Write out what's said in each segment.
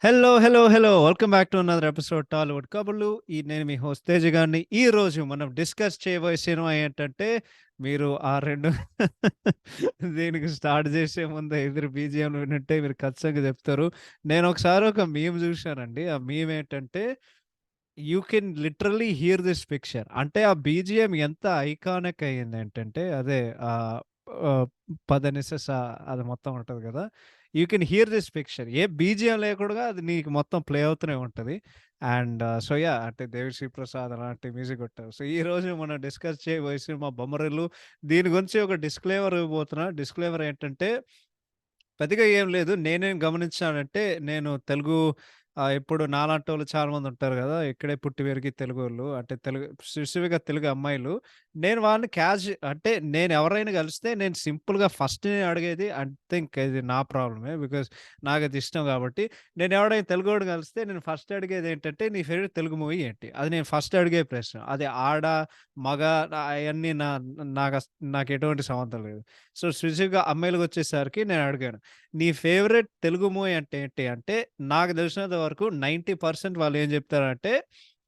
Hello, hello, hello! Welcome back to another episode Tollywood కబుర్లు. నేను మీ host Teja గారిని. ఈరోజు మనం డిస్కస్ చేయబోయే సినిమా ఏంటంటే, మీరు ఆ 2 దీనికి స్టార్ట్ చేసే ముందు ఎదురు బీజీఎంలు వినుంటే మీరు ఖచ్చితంగా చెప్తారు. నేనొకసారి ఒక మీమ్ చూశానండి. ఆ మీమ్ ఏంటంటే, you can literally here this picture. అంటే ఆ బీజీఎం ఎంత ఐకానిక్ అయిందేంటంటే, అదే ఆహ్, ఆహ్, 'పదనిస సా' అది మొత్తం ఉంటది కదా! You can hear this picture. A BGM లేకుండా అది నీకు మొత్తం ప్లే అవుతూనే ఉంటది. And so, yeah! అంటే 'దేవిశ్రీ ప్రసాద్' అలాంటి మ్యూజిక్ కొట్టారు. సో, ఈరోజు మనం డిస్కస్ చేయబోయే సినిమా 'బొమ్మరిల్లు'. దీని గురించి ఒక డిస్క్లైమర్ ఇవ్వబోతున్నా. డిస్క్లైమర్ ఏంటంటే పెద్దగా ఏం లేదు. నేనేం గమనించానంటే, నేను తెలుగు ఇప్పుడు నాలాంటోళ్ళు చాలా మందుంటారు గదా! ఇక్కడే పుట్టి పెరిగి తెలుగోళ్ళు. అంటే స్పెసిఫిక్‌గా తెలుగు అమ్మాయిలు. నేను వాళ్ళని అంటే నేనెవరైనా కలిస్తే నేను సింపుల్‌గా ఫస్ట్ నేను అడిగేది ఐ థింక్ ఇది నా ప్రాబ్లమే. బికాజ్ నాకది ఇష్టం గాబట్టి. నేనెవడైనా తెలుగోడిని కలిస్తే నేను ఫస్ట్ అడిగేదేంటంటే, "నీ ఫేవరెట్ తెలుగు మూవీ ఏంటి?" అది నేను ఫస్ట్ అడిగే ప్రశ్న. అది ఆడ, మగ అయన్నీ నాకెటువంటి సంబంధం లేదు. సో, స్పెసిఫిక్‌గా అమ్మాయిలకొచ్చేసరికి నేను అడిగాను. నీ ఫేవరెట్ తెలుగు మూవీ అంటే ఏంటి? అంటే నాకు తెలిసినంత వరకు 90% వాళ్ళేం జెప్తారంటే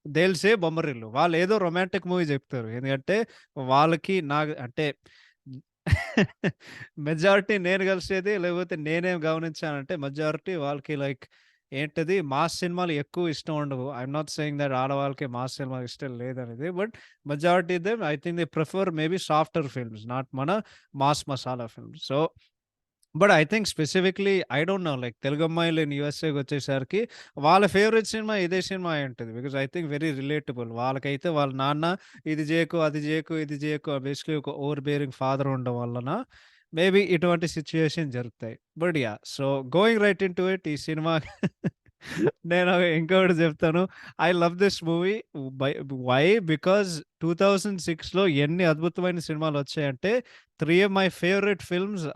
దే విల్ సే 'బొమ్మరిల్లు.' వాళ్ళేదో రొమాంటిక్ మూవీ జెప్తారు. ఎందుకంటే వాళ్ళకి నాకు అంటే మెజారిటీ నేను కలిసేది లేకపోతే నేనేం గమనించానంటే మెజారిటీ వాళ్ళకి లైక్ ఏంటది మాస్ సినిమాలు ఎక్కువ ఇష్టం ఉండవు. ఐయామ్ నాట్ సేయింగ్ థట్ ఆడవాళ్ళకి మాస్ సినిమాలు ఇష్టం లేదనేది. But majority them I think they prefer maybe softer films. Not మన mass masala films. So but I think specifically I don't know like Telugu అమ్మాయిలు ఇన్ యూఎస్ఏకొచ్చేసరికి వాళ్ళ ఫేవరెట్ సినిమా ఇదే సినిమా అయుంటది. Because I think very relatable. వాళ్ళకైతే వాళ్ళ నాన్న ఇది జేయకు, అది జేయకు, ఇది జేయకు బేసికల్లీ ఒక ఓవర్ బేరింగ్ ఫాదర్ ఉండడం వలన మేబీ ఇటువంటి సిట్యుయేషన్ జరుగుతాయి. But yeah! So going right into it ఈ సినిమా నేను ఇంకొకటి చెప్తాను. I love this movie by why? Because 2006లో ఎన్ని అద్భుతమైన సినిమాలొచ్చాయంటే 3 ఆఫ్ మై ఫేవరెట్ ఫిల్మ్స్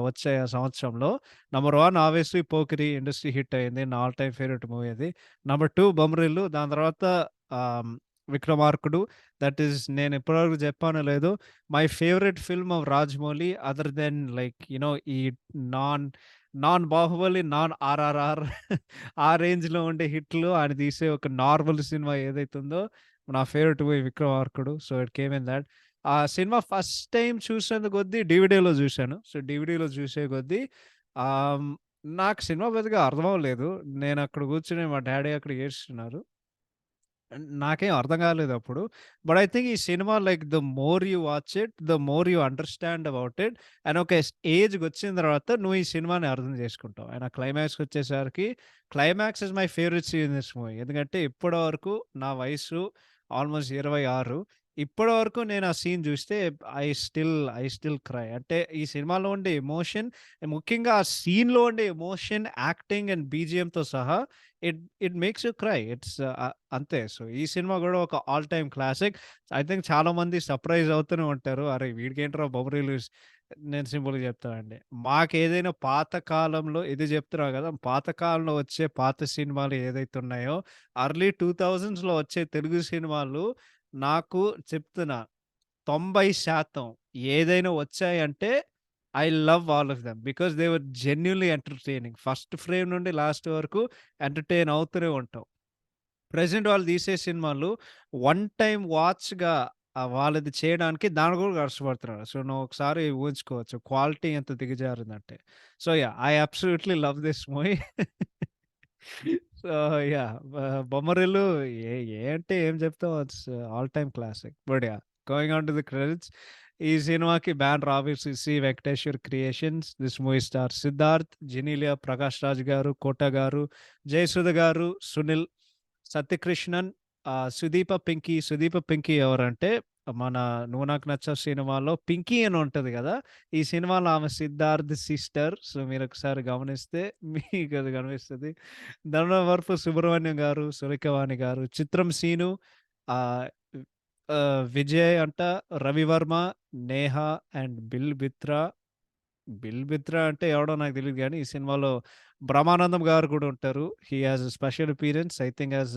వచ్చాయి ఆ సంవత్సరంలో. Number 1 obviously 'Pokiri' industry hit అయింది. నా ఆల్ టైమ్ ఫేవరెట్ మూవీ అది. నంబర్ 2 బొమ్మరిల్లు. దాని తర్వాత ఆహ్, 'విక్రమార్కుడు' దట్ ఈస్ నేను ఇప్పటివరకు చెప్పానో లేదో my favourite film of Rajamouli other than like ఈ non non 'Baahubali', non 'RRR' ఆ రేంజ్‌లో ఉండే హిట్‌లు ఆయన తీసే ఒక నార్మల్ సినిమా ఏదైతే ఉందో నా favourite movie 'Vikramarkudu.' So, it came in that. ఆ సినిమా ఫస్ట్ టైమ్ చూసిన కొద్దీ డీవీడీలో చూశాను. సో, డీవీడీలో చూసే కొద్దీ ఆహ్, హ్మ్, నాకు సినిమా పెద్దగా అర్థం అవ్వలేదు. నేనక్కడ కూర్చొని మా డ్యాడీ అక్కడ ఏడుస్తున్నారు. నాకేం అర్థం కాలేదప్పుడు. బట్ ఐ థింక్ ఈ cinema like the more you watch it, the more you understand about it. And ఒక ఏజ్‌కొచ్చిన తర్వాత నువ్వు ఈ సినిమాని అర్థం చేసుకుంటావు. అండ్ ఆ క్లైమాక్స్‌కొచ్చేసరికి climax is my favourite scene in this movie. ఎందుకంటే ఇప్పటి వరకు నా వయసు ఆల్‌మోస్ట్ 26. ఇప్పటి వరకు నేను ఆ సీన్ చూస్తే ఐ స్టిల్ క్రై. అంటే ఈ సినిమాలో ఉండే ఎమోషన్ ముఖ్యంగా ఆ సీన్‌లో ఉండే ఎమోషన్, యాక్టింగ్ అండ్ బీజీఎంతో సహా it it makes you cry. అంతే. సో, ఈ సినిమా గూడా ఒక all time classic. I think చాలామంది సర్ప్రైజ్ అవుతూనే ఉంటారు. అరే! వీడికేంట్రా బొమ్మరిల్లు నేను సింపుల్‌గా చెప్తానండి. మాకేదైనా పాత కాలంలో ఇది చెప్తున్నా గదా! పాత కాలంలో వచ్చే పాత సినిమాలు ఏదైతే ఉన్నాయో, ఎర్లీ 2000స్‌లో వచ్చే తెలుగు సినిమాలు నాకు చెప్తున్నా 90% ఏదైనా వచ్చాయంటే I love all of them. Because they were genuinely entertaining. First frame నుండి లాస్ట్ వరకు ఎంటర్‌టైన్ అవుతూనే ఉంటాం. ప్రెజెంట్ వాళ్ళు తీసే సినిమాలు వన్ టైమ్ వాచ్‌గా వాళ్ళది చేయడానికి దానికి కూడా కష్టపడుతున్నారు. సో, నువ్వు ఒకసారి ఊహించుకోవచ్చు క్వాలిటీ ఎంత దిగజారిందంటే. So, yeah! I absolutely love this movie. So, yeah! 'Bommarillu' ఏ ఏ అంటే ఏం చెప్తాం it's all time classic. But yeah! Going on to the credits. ఈ సినిమాకి banner obviously Sri Venkateswara creations. This movie stars Siddharth, Genelia, Prakash Raj garu, Kota గారు, జయసుధ గారు, సునీల్, సత్యకృష్ణన్, సుదీప పింకీ ఎవరంటే మన 'నువ్వు నాకు నచ్చావు' సినిమాలో పింకీ అని ఉంటది గదా! ఈ సినిమాలో ఆమె సిద్ధార్థ్ సిస్టర్. సో, మీరొకసారి గమనిస్తే మీకది కనిపిస్తది. ధనుర్వరపు సుబ్రహ్మణ్యం గారు, సురేఖవాణి గారు, చిత్రం సీను, ఆహ్, విజయ్ అంట, రవివర్మ, నేహ అండ్ బిల్ బిత్రా అంటే ఎవడో నాకు తెలీదు గానీ, ఈ సినిమాలో బ్రహ్మానందం గారు కూడా ఉంటారు. He has a special appearance I think as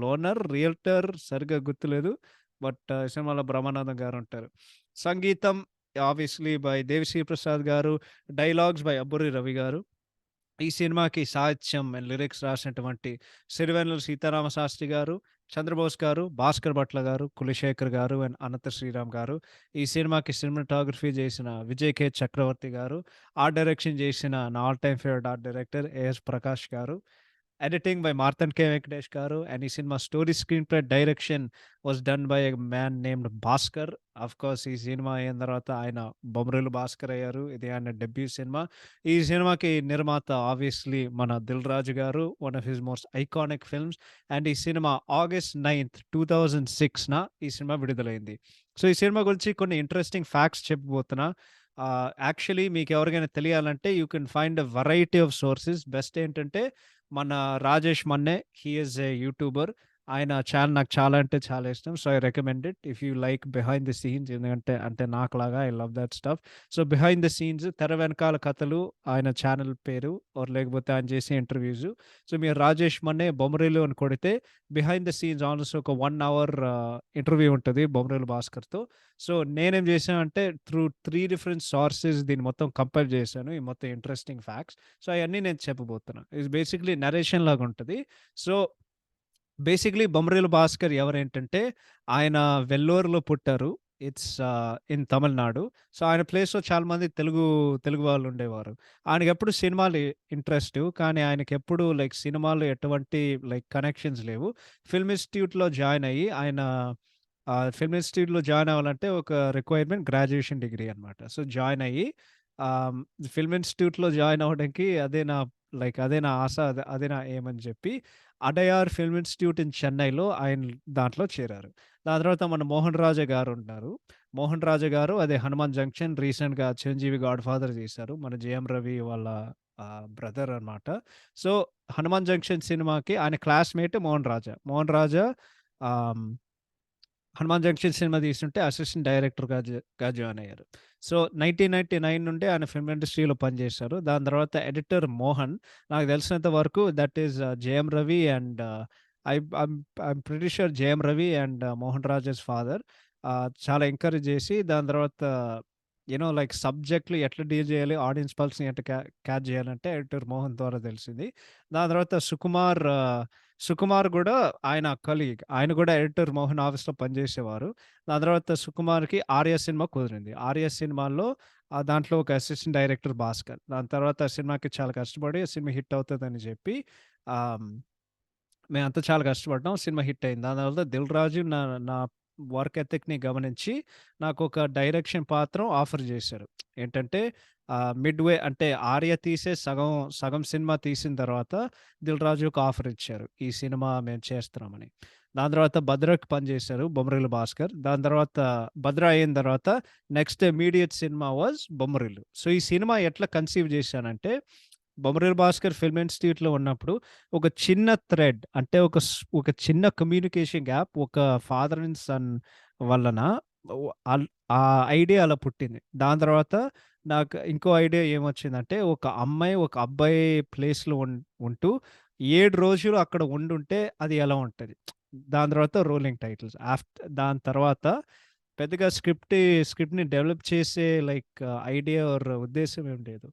loner, realtor సరిగ్గా గుర్తులేదు. బట్ ఈ సినిమాలో బ్రహ్మానందం గారుంటారు. సంగీతం ఆబ్వియస్‌లీ బై దేవిశ్రీ ప్రసాద్ గారు, డైలాగ్స్ బై అబ్బూరి రవి గారు. ఈ సినిమాకి సాహిత్యం అండ్ లిరిక్స్ రాసినటువంటి సిరివెన్నెల సీతారామ శాస్త్రి గారు, చంద్రబోస్ గారు, భాస్కర్ భట్ల గారు, కులశేఖర్ గారు అండ్ అనంత శ్రీరామ్ గారు. ఈ సినిమాకి సినిమాటోగ్రఫీ చేసిన విజయ్ కే చక్రవర్తి గారు. ఆర్ట్ డైరెక్షన్ చేసిన నా all time favourite art director AS Prakash గారు. Editing by Marthan K. Venkatesh Garu, and ఈ cinema story screenplay direction was done by a man named Bhaskar. Of course ఈ సినిమా అయిన తర్వాత ఆయన బొమ్మరిల్లు భాస్కర్ అయ్యారు. ఇది ఆయన డెబ్యూ సినిమా. ఈ సినిమాకి నిర్మాత ఆబ్వియస్లీ మన దిల్ రాజు గారు, one of his most iconic films. And ఈ సినిమా ఆగస్ట్ 9th 2006న ఈ సినిమా విడుదలైంది. సో ఈ సినిమా గురించి కొన్ని ఇంట్రెస్టింగ్ ఫ్యాక్ట్స్ చెప్పబోతున్నా. యాక్చువల్లీ మీకు ఎవరికైనా తెలియాలంటే you can find a variety of sources. Best ఏంటంటే మన Rajesh Manne, he is a YouTuber. ఆయన ఛానల్ నాకు చాలా అంటే చాలా ఇష్టం. So, I recommend it if you like behind the scenes. ఎందుకంటే అంటే నాకులాగా I love that stuff. So, behind the scenes తెర వెనకాల కథలు ఆయన ఛానల్ పేరు ఆర్ లేకపోతే ఆయన చేసే ఇంటర్వ్యూస్. సో, మీరు రాజేష్ మన్నే బొమ్మరిల్లు అని కొడితే బిహైండ్ ది సీన్స్ ఆల్మోస్ట్ ఒక 1 అవర్ ఇంటర్వ్యూ ఉంటది బొమ్మరిల్లు భాస్కర్‌తో. సో, నేనేం చేశానంటే త్రూ 3 డిఫరెంట్ సోర్సెస్ దీన్ని మొత్తం కంపైల్ చేశాను. ఈ మొత్తం ఇంట్రెస్టింగ్ ఫ్యాక్ట్స్. సో, అయన్నీ నేను చెప్పబోతున్నా. ఇది బేసిక్‌లీ నరేషన్ లాగా ఉంటది. సో, బేసిక్‌లీ బొమ్మరిల్లు భాస్కర్ ఎవరేంటంటే ఆయన వెల్లూరులో పుట్టారు. It's in Tamil Nadu. సో, ఆయన ప్లేస్‌లో చాలా మంది తెలుగు వాళ్ళు ఉండేవారు. ఆయనకెప్పుడు సినిమాలు ఇంట్రెస్టు. కానీ ఆయనకెప్పుడు లైక్ సినిమాల్లో ఎటువంటి లైక్ కనెక్షన్స్ లేవు. ఫిల్మ్ ఇన్‌స్టిట్యూట్‌లో జాయిన్ అయ్యి ఆయన ఫిల్మ్ ఇన్‌స్టిట్యూట్‌లో జాయిన్ అవ్వాలంటే ఒక రిక్వైర్మెంట్ గ్రాడ్యుయేషన్ డిగ్రీ అనమాట. సో, జాయిన్ అయ్యి ఆహ్, ఫిల్మ్ ఇన్‌స్టిట్యూట్‌లో జాయిన్ అవ్వడానికి అదే నా ఆశ. అదే నా ఎయిమ్ అని చెప్పి అడయార్ ఫిల్మ్ ఇన్‌స్టిట్యూట్ ఇన్ చెన్నైలో ఆయన దాంట్లో చేరారు. దాని తర్వాత మన మోహన్ రాజా గారుంటారు. మోహన్ రాజా గారు అదే 'హనుమాన్ జంక్షన్' రీసెంట్‌గా 'చిరంజీవి గాడ్ ఫాదర్' చేశారు. మన 'జేఎం రవి' వాళ్ళ బ్రదర్ అనమాట. సో, 'హనుమాన్ జంక్షన్' సినిమాకి ఆయన క్లాస్‌మేట్ మోహన్ రాజా. మోహన్ రాజా ఆహ్ 'హనుమాన్ జంక్షన్' సినిమా తీసుంటే అసిస్టెంట్ డైరెక్టర్‌గా జాయిన్ అయ్యారు. సో, 1999 నుండి ఆయన ఫిల్మ్ ఇండస్ట్రీలో పనిచేశారు. దాని తర్వాత ఎడిటర్ మోహన్. నాకు తెలిసినంత వరకు that is JM Ravi and I I'm I'm pretty sure JM Ravi and Mohan Raja's father. చాలా ఎంకరేజ్ చేసి దాని తర్వాత లైక్ సబ్జెక్ట్‌లు ఎట్లా డీల్ చేయాలి, ఆడియన్స్ పల్స్‌ని ఎట్లా క్యాచ్ చేయాలంటే ఎడిటర్ మోహన్ ద్వారా తెలిసింది. దాని తర్వాత సుకుమార్ గూడా ఆయన కలీగ్. ఆయన గూడా ఎడిటర్ మోహన్ ఆఫీస్‌లో పనిజేసేవారు. దాని తర్వాత సుకుమార్‌కి 'ఆర్య' సినిమా కుదిరింది. 'ఆర్య' సినిమాలో దాంట్లో ఒక అసిస్టెంట్ డైరెక్టర్ భాస్కర్. దాని తర్వాత ఆ సినిమాకి చాలా కష్టపడి ఆ సినిమా హిట్ అవుతదని జెప్పి ఆహ్, మేమంతా చాలా కష్టపడ్డాం. సినిమా హిట్ అయింది. దాని తర్వాత 'దిల్ రాజు' నా నా వర్క్ ఎథిక్‌ని గమనించి నాకొక డైరెక్షన్ పాత్రం ఆఫర్ జేశారు. ఏంటంటే మిడ్‌వే అంటే 'ఆర్య' తీసే సగం సగం సినిమా తీసిన తర్వాత 'దిల్ రాజు'కి ఆఫర్ ఇచ్చారు. ఈ సినిమా మేము చేస్తున్నామని. దాని తర్వాత 'భద్ర'కి పనిచేశారు బొమ్మరిల్లు భాస్కర్. దాని తర్వాత 'భద్ర' అయిన తర్వాత next immediate cinema was 'Bommarillu.' So, ఈ సినిమా ఎట్లా కన్సీవ్ చేశానంటే బొమ్మరిల్లు భాస్కర్ ఫిల్మ్ ఇన్‌స్టిట్యూట్‌లో ఉన్నప్పుడు ఒక చిన్న థ్రెడ్ అంటే ఒక చిన్న కమ్యూనికేషన్ గ్యాప్ ఒక ఫాదర్ అండ్ సన్ వలన ఓ అల్ ఆ ఐడియా అలా పుట్టింది. దాని తర్వాత నాకు ఇంకో ఐడియా ఏమొచ్చిందంటే ఒక అమ్మాయి, ఒక అబ్బాయి ప్లేస్‌లో ఉంటూ 7 రోజులు అక్కడ ఉండుంటే అది ఎలా ఉంటది? దాని తర్వాత రోలింగ్ టైటిల్స్. దాని తర్వాత పెద్దగా స్క్రిప్ట్‌ని డెవలప్ చేసే లైక్ ఐడియా ఆర్ ఉద్దేశ్యం ఏం లేదు.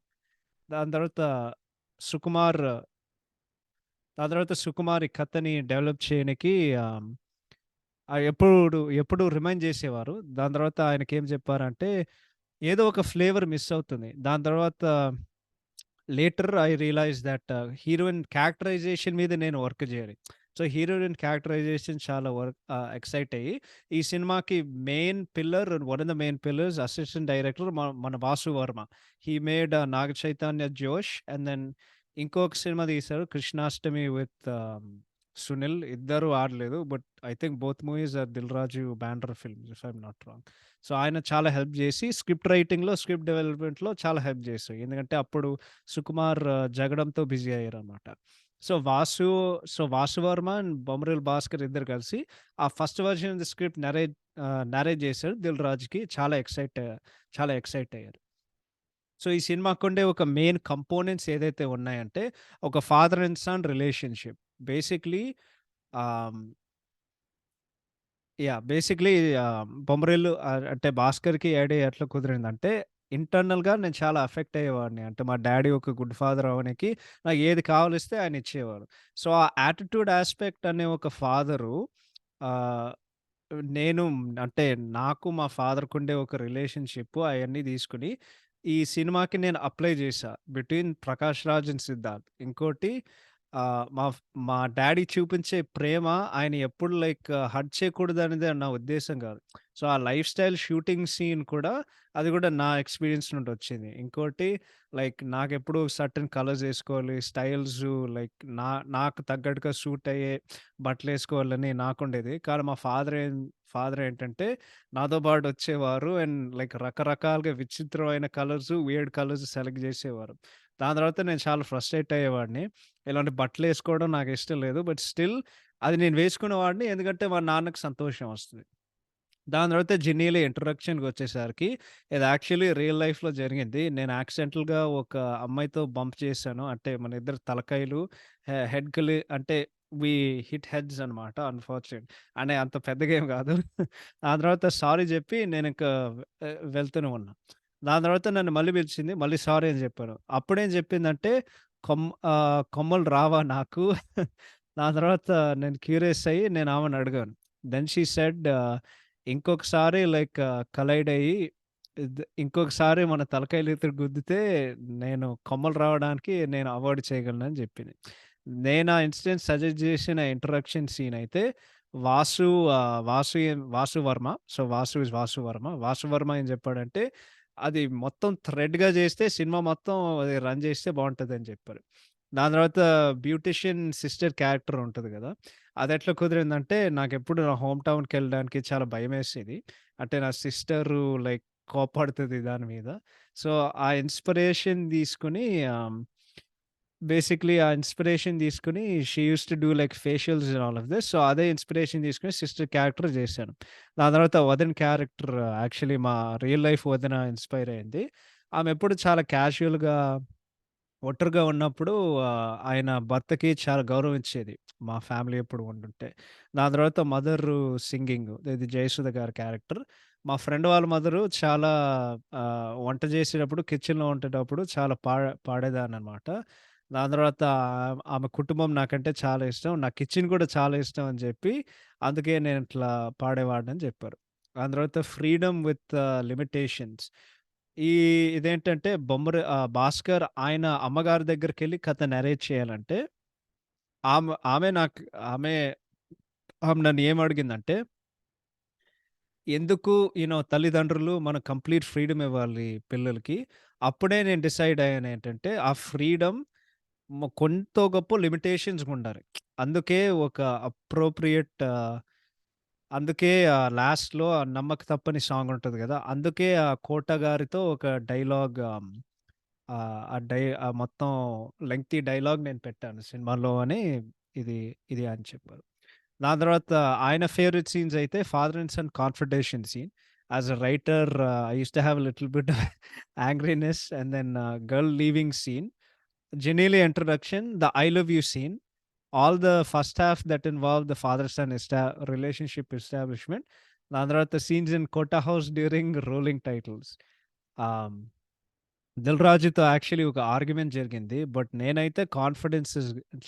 దాని తర్వాత సుకుమార్ దాని తర్వాత సుకుమార్ ఈ కథని డెవలప్ చేయనికి ఆహ్, ఆహ్, ఎప్పుడు రిమైండ్ చేసేవారు. దాని తర్వాత ఆయనకేం చెప్పారంటే, ఏదో ఒక ఫ్లేవర్ మిస్ అవుతుంది. దాని తర్వాత later I realise that heroine characterisation మీద నేను వర్క్ చేయాలి. సో, హీరోయిన్ క్యారెక్టరైజేషన్ చాలా ఎక్సైట్ అయ్యి, ఈ సినిమాకి one of the main pillars assistant director మన Vasu Varma. He made 'Naga Chaitanya Josh' and then ఇంకొక సినిమా తీశారు 'కృష్ణాష్టమి' విత్ సునీల్. ఇద్దరు ఆడలేదు. But I think both movies are 'Dil Raju' banner films if I'm not wrong. So, ఆయన చాలా హెల్ప్ చేసి స్క్రిప్ట్ రైటింగ్‌లో, స్క్రిప్ట్ డెవలప్‌మెంట్‌లో చాలా హెల్ప్ చేశారు. ఎందుకంటే అప్పుడు సుకుమార్ జగడంతో బిజీ అయ్యారనమాట. సో, 'వాసు వర్మ' అండ్ బొమ్మరిల్లు భాస్కర్ ఇద్దరు కలిసి ఆ first version of the script narrate చేశారు 'దిల్ రాజు'కి. చాలా ఎక్సైట్ అయ్యారు. సో, ఈ సినిమాకుండే ఒక మెయిన్ కంపోనెంట్స్ ఏదైతే ఉన్నాయంటే, ఒక father and son relationship. Basically ఆహ్, బేసిక్‌లీ బొమ్మరిల్లు అంటే భాస్కర్‌కి ఐడియా ఎట్లా కుదిరిందంటే, ఇంటర్నల్‌గా నేను చాలా ఎఫెక్ట్ అయ్యేవాడిని. అంటే మా డ్యాడీ ఒక గుడ్ ఫాదర్ అవ్వనికి నాకు ఏది కావాలిస్తే ఆయన ఇచ్చేవారు. సో, ఆ యాటిట్యూడ్ యాస్పెక్ట్ అనే ఒక ఫాదరు ఆహ్, నేను అంటే నాకు మా ఫాదర్‌కుండే ఒక రిలేషన్‌షిప్ అయన్నీ తీసుకొని, ఈ సినిమాకి నేను అప్లై చేశా. Between 'Prakash Raj' and 'Siddharth'. ఇంకోటి ఆహ్, మా ఫ్ మా డ్యాడీ చూపించే ప్రేమ ఆయన ఎప్పుడు లైక్ హర్ట్ చేయకూడదనేదే నా ఉద్దేశ్యం కాదు. సో, ఆ లైఫ్ స్టైల్ షూటింగ్ సీన్ కూడా అది కూడా నా ఎక్స్‌పీరియన్స్ నుండి వచ్చింది. ఇంకోటి లైక్ నాకెప్పుడు సర్టెన్ కలర్స్ ఏసుకోవాలి, స్టైల్సు లైక్ నాకు తగ్గట్టుగా సూట్ అయ్యే బట్టలేసుకోవాలని నాకుండేది. కానీ మా ఫాదర్ ఏంటంటే నాతో పాటు వచ్చేవారు అండ్ లైక్ రకరకాలుగా విచిత్రమైన కలర్స్, వియర్డ్ కలర్స్ సెలెక్ట్ చేసేవారు. దాని తర్వాత నేను చాలా ఫ్రస్ట్రేట్ అయ్యేవాడిని. ఇలాంటి బట్టలేసుకోవడం నాకిష్టం లేదు. బట్ స్టిల్ అది నేను వేసుకునేవాడిని. ఎందుకంటే మా నాన్నకి సంతోషం వస్తది. దాని తర్వాత 'జిన్నీలో' ఇంట్రొడక్షన్‌కొచ్చేసరికి ఇది యాక్చువల్లీ రియల్ లైఫ్‌లో జరిగింది. నేను యాక్సిడెంటల్‌గా ఒక అమ్మాయితో బంప్ చేశాను. అంటే మన ఇద్దరి తలకాయలు హెడ్‌కెళ్ళి అంటే వి హిట్ హెడ్స్ అనమాట అన్‌ఫార్చునేట్. అంటే అంత పెద్దగా ఏం కాదు. దాని తర్వాత సారీ చెప్పి నేనింక వెళ్తూనే ఉన్నా. దాని తర్వాత నన్ను మళ్ళీ పిలిచింది. మళ్ళీ సారీ అని చెప్పాను. అప్పుడేం చెప్పిందంటే కొమ్మలు రావా నాకు? దాని తర్వాత నేను క్యూరియస్ అయ్యి నేను ఆమెని అడిగాను. దెన్ షీ సెడ్ ఇంకొకసారి లైక్ కలైడ్ అయ్యి ఇంకొకసారి మన తలకాయలెత్తి గుద్దితే నేను కొమ్మలు రావడానికి నేను అవాయిడ్ చేయగలనని జెప్పింది. నేను ఆ ఇన్సిడెంట్ సజెస్ట్ చేసిన ఇంట్రడక్షన్ సీన్ అయితే వాసు వాసు వర్మ. So, Vasu is Vasu Varma. వాసు వర్మ ఏం జెప్పాడంటే, అది మొత్తం థ్రెడ్‌గా జేస్తే సినిమా మొత్తం అది రన్ జేస్తే బావుంటదని జెప్పారు. దాని తర్వాత బ్యూటీషియన్ సిస్టర్ క్యారెక్టర్ ఉంటది గదా! అదెట్లా కుదిరిందంటే, నాకెప్పుడు నా హోమ్ టౌన్‌కెళ్ళడానికి చాలా భయమేసేది. అంటే నా సిస్టరు లైక్ కోప్పడుతది దాని మీద. సో, ఆ ఇన్‌స్పిరేషన్ తీసుకొని బేసిక్‌లీ ఆ ఇన్‌స్పిరేషన్ తీసుకొని she used to do like facials and all of this. So, అదే ఇన్‌స్పిరేషన్ తీసుకొని సిస్టర్ క్యారెక్టర్ చేశాను. దాని తర్వాత వదిన క్యారెక్టర్ యాక్చువల్లీ మా రియల్ లైఫ్ వదిన ఇన్‌స్పైర్ అయింది. ఆమె ఎప్పుడు చాలా క్యాజుయల్‌గా ఒంటరిగా ఉన్నప్పుడు ఆయన భర్తకి చాలా గౌరవం ఇచ్చేది. మా ఫ్యామిలీ ఎప్పుడు ఉండుంటే. దాని తర్వాత మదరు సింగింగ్ ఇది జయసుధ గారి క్యారెక్టర్. మా ఫ్రెండ్ వాళ్ళ మదరు చాలా వంట చేసేటప్పుడు కిచెన్‌లో ఉండేటప్పుడు చాలా పాడేదాన్ననమాట. దాని తర్వాత ఆమె కుటుంబం నాకంటే చాలా ఇష్టం. నా కిచెన్ కూడా చాలా ఇష్టం అని చెప్పి, అందుకే నేను ఇట్లా పాడేవాడినని చెప్పారు. దాని తర్వాత ఫ్రీడమ్ విత్ లిమిటేషన్స్. ఈ ఇదేంటంటే 'భాస్కర్' ఆయన అమ్మగారి దగ్గరికెళ్ళి కథ నరేట్ చేయాలంటే, ఆమె ఆమె నాకు ఆమె ఆమె నన్ను ఏమడిగిందంటే, ఎందుకు తల్లిదండ్రులు మనం కంప్లీట్ ఫ్రీడమ్ ఇవ్వాలి పిల్లలకి. అప్పుడే నేను డిసైడ్ అయ్యానేంటంటే, ఆ ఫ్రీడమ్ కొంతో గొప్పో లిమిటేషన్స్ ఉండాలి. అందుకే ఒక అప్రోప్రియేట్ అందుకే లాస్ట్‌లో ఆ 'నమ్మక తప్పని' సాంగ్ ఉంటది గదా! అందుకే ఆ 'కోట' గారితో ఒక డైలాగ్ ఆ మొత్తం లెంగ్తీ డైలాగ్ నేను పెట్టాను సినిమాలో అని ఇది ఇది అని చెప్పారు. దాని తర్వాత ఆయన ఫేవరెట్ సీన్స్ అయితే 'father and son' confrontation scene. As a writer I used to have a little bit angriness and then girl leaving scene. Genelia introduction, the I love you scene, all the first half that involved the father-son relationship establishment. దాని తర్వాత scenes in Kota house during rolling titles. Ah, 'Dil రాజు'తో actually ఒక argument జరిగింది. But నేనైతే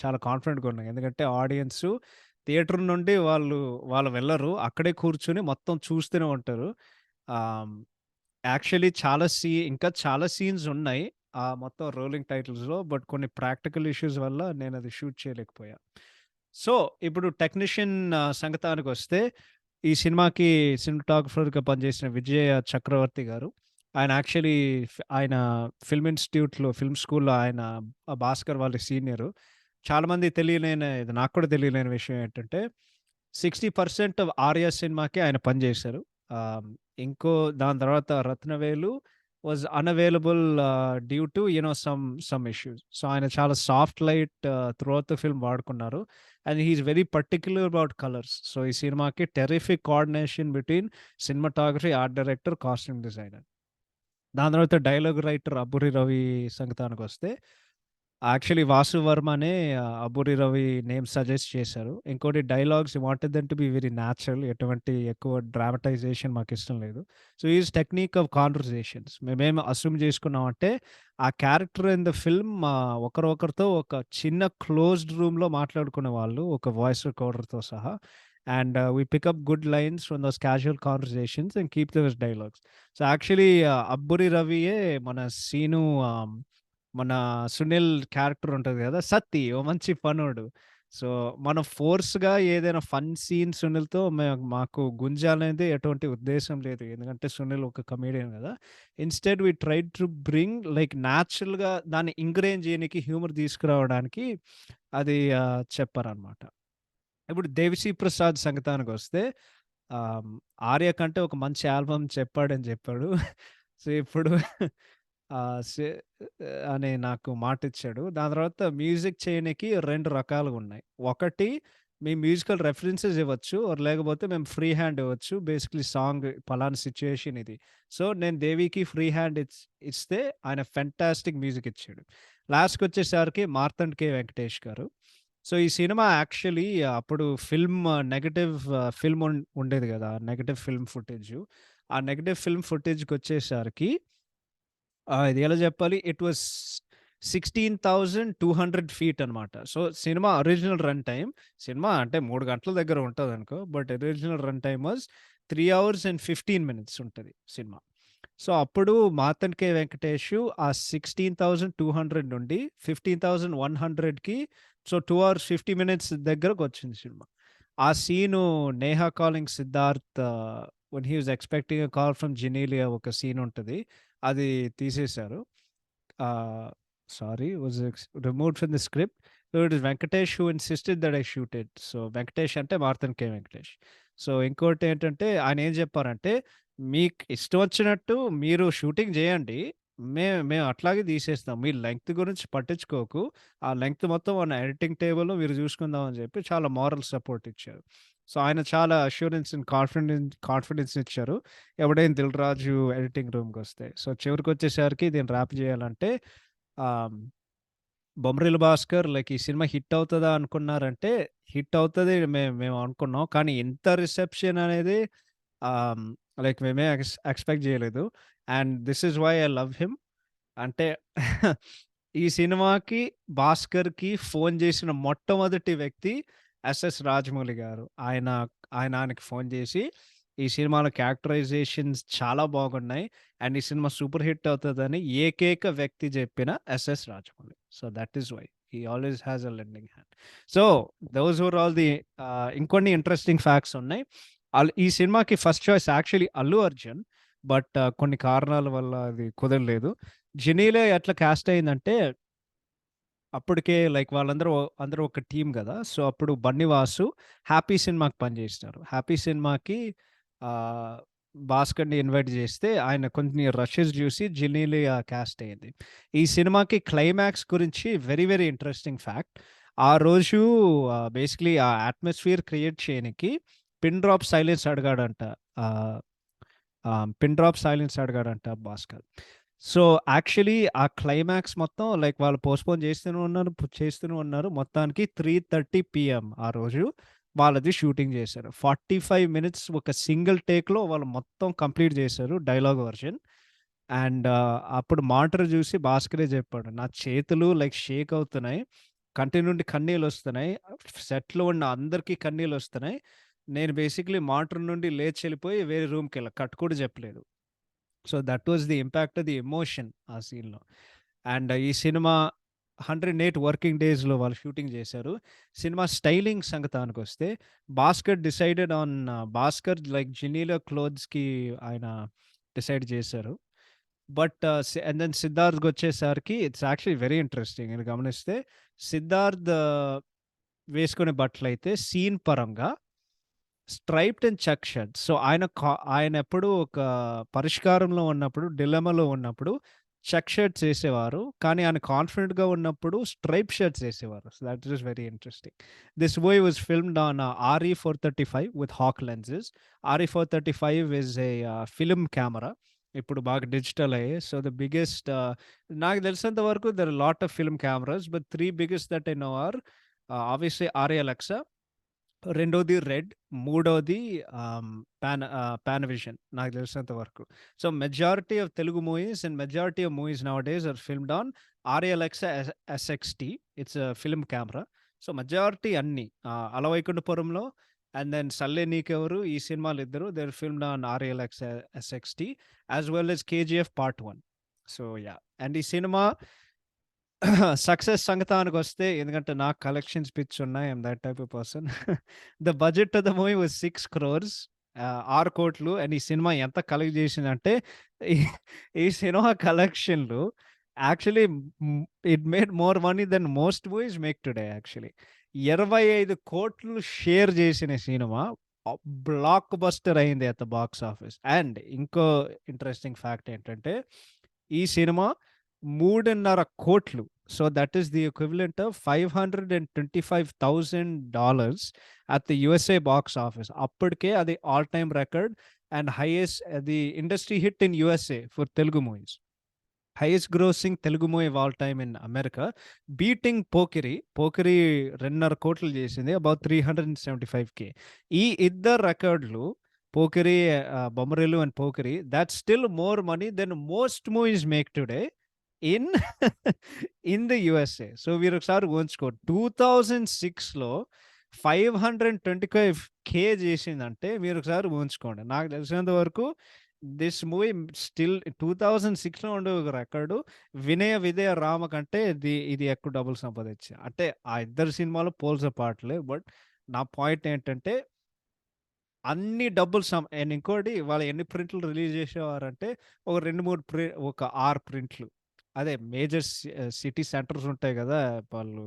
చాలా కాన్ఫిడెంట్‌గా ఉన్నా. ఎందుకంటే ఆడియన్సు థియేటర్ నుండి వాళ్ళు వెళ్లరు. అక్కడే కూర్చొని మొత్తం చూస్తూనే ఉంటారు. ఆహ్ యాక్చువల్లీ ఇంకా చాలా సీన్స్ ఉన్నాయి. మొత్తం రోలింగ్ టైటిల్స్‌లో. బట్ కొన్ని ప్రాక్టికల్ ఇష్యూస్ వల్ల నేనది షూట్ చేయలేకపోయా. సో, ఇప్పుడు టెక్నీషియన్ సంగతానికొస్తే, ఈ సినిమాకి సినిమాటోగ్రాఫర్‌గా పనిచేసిన విజయ చక్రవర్తి గారు. ఆయన యాక్చువల్లీ ఆయన ఫిల్మ్ స్కూల్‌లో ఆయన భాస్కర్ వాళ్ళ సీనియరు. చాలామందికి ఇది నాకు కూడా తెలియలేని విషయం ఏంటంటే, 60% 'ఆర్య' సినిమాకి ఆయన పనిచేశారు. ఆహ్, ఇంకో దాని తర్వాత 'Rathnavelu' was unavailable due to some issues. So, ఆయన చాలా soft light throughout the film వాడుకున్నారు. And he is very particular about colours. So, ఈ సినిమాకి terrific coordination between cinematography, art director, costume designer. దాని తర్వాత డైలాగ్ రైటర్ 'అబ్బూరి రవి' సంగతానికొస్తే యాక్చువల్లీ 'వాసు వర్మనే' 'Abburi Ravi' name suggest చేశారు. ఇంకోటి dialogues he wanted them to be very natural. ఎటువంటి ఎక్కువ డ్రామటైజేషన్ మాకిష్టం లేదు. So, his technique of conversations మేమేం అస్యూమ్ చేసుకున్నామంటే, ఆ క్యారెక్టర్ ఇన్ ద ఫిల్మ్ ఒకరొకరితో ఒక చిన్న క్లోజ్డ్ రూమ్‌లో మాట్లాడుకునేవాళ్ళు. ఒక వాయిస్ రికార్డర్‌తో సహా. And we pick up good lines from those casual conversations and keep those dialogues. So, actually 'Abburi రవియే' మన సీను మన 'సునీల్' క్యారెక్టర్ ఉంటది గదా! 'సత్తి' ఓ మంచి ఫన్నోడు. సో, మనం ఫోర్స్‌గా ఏదైనా ఫన్ సీన్ 'సునీల్‌తో' మాకు గుంజాలనేది ఎటువంటి ఉద్దేశ్యం లేదు. ఎందుకంటే 'సునీల్' ఒక కమెడియన్ గదా! Instead we tried to bring like న్యాచురల్‌గా దాన్ని ఇంగ్రేన్ జేయనీకి హ్యూమర్ తీసుకురావడానికి అది చెప్పారనమాట. ఇప్పుడు 'దేవిశ్రీ ప్రసాద్' సంగతానికొస్తే 'ఆర్య' కంటే ఒక మంచి ఆల్బమ్ చెప్పాడని జెప్పాడు. సో, ఇప్పుడు ఆహ్, సె అని నాకు మాటిచ్చాడు. దాని తర్వాత మ్యూజిక్ చేయనీకి 2 రకాలుగున్నాయి. ఒకటి మీ మ్యూజికల్ రెఫరెన్సెస్ ఇవ్వచ్చు. ఆర్ లేకపోతే మేము ఫ్రీ హ్యాండ్ ఇవ్వచ్చు. బేసికల్లీ సాంగ్ పలానా సిట్యుయేషన్ ఇది. సో, నేను 'దేవికి' ఫ్రీ హ్యాండ్ ఇస్తే ఆయన ఫెంటాస్టిక్ మ్యూజిక్ ఇచ్చాడు. లాస్ట్‌కొచ్చేసరికి 'మార్తండ్ కే వెంకటేష్' గారు. సో, ఈ సినిమా యాక్చువల్లీ అప్పుడు నెగెటివ్ ఫిల్మ్ ఉండేది గదా! Negative film footage. ఆ నెగెటివ్ ఫిల్మ్ ఫుటేజ్‌కొచ్చేసరికి ఇది ఎలా జెప్పాలి? ఇట్ వాస్ 16,200 ఫీట్ అనమాట. So, cinema original run time cinema అంటే 3 గంటల దగ్గర ఉంటదనుకో. But original run time was 3 hours and 15 minutes ఉంటది సినిమా. సో, అప్పుడు 'మార్తండ్ కే వెంకటేష్' ఆ 16,200 నుండి 15,100కి సో, 2 అవర్స్ 50 మినిట్స్ దగ్గరకొచ్చింది సినిమా. ఆ scene 'Neha calling Siddharth' when he was expecting a call from Genelia ఒక సీన్ ఉంటది. అది తీసేశారు. ఆహ్, sorry was removed from the script. So, it is Venkatesh who insisted that I shoot it. So, Venkatesh అంటే 'మార్తన్ కే వెంకటేష్.' సో, ఇంకోటేంటంటే ఆయనేం జెప్పారంటే, "మీకు ఇష్టం వచ్చినట్టు మీరు షూటింగ్ జేయండి. మేము అట్లాగే తీసేస్తాం. మీ లెంగ్త్ గురించి పట్టించుకోకు. ఆ లెంగ్త్ మొత్తం మన ఎడిటింగ్ టేబుల్‌లో మీరు జూసుకుందాం" అని జెప్పి చాలా మోరల్ సపోర్ట్ ఇచ్చారు. సో, ఆయన చాలా అష్యూరెన్స్ అండ్ కాన్ఫిడెన్స్ ఇచ్చారు. ఎవడైనా 'దిల్ రాజు' ఎడిటింగ్ రూమ్‌కొస్తే. సో, చివరికొచ్చేసరికి దీన్ని ర్యాప్ జేయాలంటే ఆహ్, బొమ్మరిల్లు భాస్కర్ లైక్ ఈ సినిమా హిట్ అవుతదా అనుకున్నారంటే, హిట్ అవుతది మేము అనుకున్నాం. కానీ ఇంత రిసెప్షన్ అనేది ఆహ్, లైక్ మేమే ఎక్స్‌పెక్ట్ జేయలేదు. And this is why I love him. అంటే ఈ సినిమాకి 'భాస్కర్‌కి' ఫోను జేసిన మొట్టమొదటి వ్యక్తి ఎస్ఎస్ రాజమౌళి గారు. ఆయనకి ఫోను జేసి, "ఈ సినిమాలో క్యారెక్టరైజేషన్స్ చాలా బాగున్నాయి. అండ్ ఈ సినిమా సూపర్ హిట్ అవుతదని" ఏకైక వ్యక్తి జెప్పిన SS Rajamouli. So, that is why. He always has a lending hand. So, those were all the ఇంకొన్ని ఇంట్రెస్టింగ్ ఫ్యాక్ట్స్ ఉన్నాయి. ఈ సినిమాకి first choice actually Allu Arjun. But కొన్ని కారణాల వల్ల అది కుదరలేదు. 'జెనీలియా' ఎట్లా కాస్ట్ అయిందంటే, అప్పటికే లైక్ అందరూ ఒక టీమ్ గదా! సో, అప్పుడు 'బన్నీ వాసు' 'హ్యాపీ' సినిమాకి పనిజేసినారు. 'హ్యాపీ' సినిమాకి ఆహ్, భాస్కర్‌ని ఇన్వైట్ జేస్తే, ఆయన కొన్ని రషెస్ జూసి 'జెనీలియా' కాస్ట్ అయింది. ఈ సినిమాకి క్లైమాక్స్ గురించి వెరీ, వెరీ ఇంట్రెస్టింగ్ ఫ్యాక్ట్. ఆ రోజు బేసికల్లీ ఆ అట్మాస్ఫియర్ క్రియేట్ చేయనికి పిన్ డ్రాప్ సైలెన్స్ అడిగాడంట. ఆహ్, పిన్ డ్రాప్ సైలెన్స్ అడిగాడంట భాస్కర్. సో, యాక్చువల్లీ ఆ క్లైమాక్స్ మొత్తం లైక్ వాళ్ళు పోస్ట్‌పోన్ చేస్తూనే ఉన్నారు. మొత్తానికి 3:30 పీఎం ఆ రోజు వాళ్ళది షూటింగ్ చేశారు. 45 మినిట్స్ ఒక సింగిల్ టేక్‌లో వాళ్ళు మొత్తం కంప్లీట్ చేశారు డైలాగ్ వెర్షన్. అండ్ అప్పుడు మానిటర్ చూసి భాస్కరే చెప్పాడు. "నా చేతులు లైక్ షేక్ అవుతున్నాయి. కంటి నుండి కన్నీళ్లొస్తున్నాయి. సెట్‌లో ఉన్న అందరికీ కన్నీళ్లొస్తున్నాయి. నేను బేసికల్లీ మానిటర్ నుండి లేచెళ్ళిపోయి వేరే రూమ్‌కెళ్ళా. కట్ కూడా చెప్పలేదు." So, that was the impact the emotion ఆ సీన్‌లో. అండ్ ఈ సినిమా 108 వర్కింగ్ డేస్‌లో వాళ్ళు షూటింగ్ చేశారు. సినిమా స్టైలింగ్ సంగతానికొస్తే భాస్కర్ లైక్ జినీలో క్లోత్స్‌కి ఆయన డిసైడ్ చేశారు. బట్ అండ్ దెన్ సిద్ధార్థ్‌కొచ్చేసరికి ఇట్స్ యాక్చువల్లీ వెరీ ఇంట్రెస్టింగ్. ఇది గమనిస్తే సిద్ధార్థ్ వేసుకునే బట్టలైతే సీన్ పరంగా striped and check shirt. So, ఆయనెప్పుడూ ఒక పరిష్కారంలో ఉన్నప్పుడు, డిలెమాలో ఉన్నప్పుడు చెక్ షర్ట్స్ ఏసేవారు. కానీ ఆయన కాన్ఫిడెంట్‌గా ఉన్నప్పుడు స్ట్రైప్ షర్ట్స్ ఏసేవారు. So, that is very interesting. This movie was filmed on RE435 with hawk lenses. RE435 is a film camera. ఇప్పుడు బాగా డిజిటల్ అయ్యాయి. సో, ద బిగ్గెస్ట్ నాకు తెలిసినంత వరకు there are lot of film cameras. But 3 biggest that I know are obviously ARRI Alexa, రెండోది RED, మూడోది Panavision నాకు తెలిసినంత వరకు. So, majority of Telugu movies and majority of movies nowadays are filmed on ARRI Alexa SXT. It's a film camera. So, majority అన్నీ 'Ala Vaikunthapurramuloo' and then 'Sarileru Neekevvaru' ఈ సినిమాలిద్దరూ they are filmed on ARRI Alexa SXT as well as 'KGF part 1'. So, yeah! And ఈ cinema success సంగతానికొస్తే ఎందుకంటే నాకు collections పిచ్చున్నాయి. I'm that type of person. The budget of the movie was 6 crores 6 కోట్లు. And ఈ cinema ఎంత collect చేసిందంటే ఈ ఈ సినిమా కలెక్షన్‌లు actually hmm, it made more money than most movies make today actually. 25,00,00,000 share చేసిన సినిమా బ్లాక్ బస్టర్ అయింది at the box office. And ఇంకో ఇంట్రెస్టింగ్ ఫ్యాక్ట్ ఏంటంటే ఈ cinema 3,50,00,00,000. So, that is the equivalent of $525,000 at the USA box office. అప్పటికే అది all time record and highest the industry hit in USA for Telugu movies. Highest grossing Telugu movie of all time in America. Beating 'Pokiri'. 'Pokiri' 2,50,00,000 చేసింది. About 375,000. ఈ ఇద్దరు రికార్డులు 'Pokiri' 'Bommarillu' and 'Pokiri' that's still more money than most movies make today in in the USA. So, మీరొకసారి ఊహించుకో 2006లో 525,000 చేసిందంటే మీరొకసారి ఊహించుకోండి. నాకు తెలిసినంత వరకు దిస్ మూవీ స్టిల్ 2006లో ఉండే ఒక రికార్డు 'వినయ విధేయ రామ' కంటే ఇది ఎక్కువ డబ్బులు సంపాదించింది. అంటే ఆ ఇద్దరు సినిమాలు పోల్సే పాటలే. బట్ నా పాయింట్ ఏంటంటే అన్ని డబ్బులు అండ్ ఇంకోటి వాళ్ళు ఎన్ని ప్రింట్లు రిలీజ్ చేసేవారంటే ఒక 2, 3 ఒక 6 ప్రింట్లు. అదే మేజర్ సిటీ సెంటర్స్ ఉంటాయి గదా! వాళ్ళు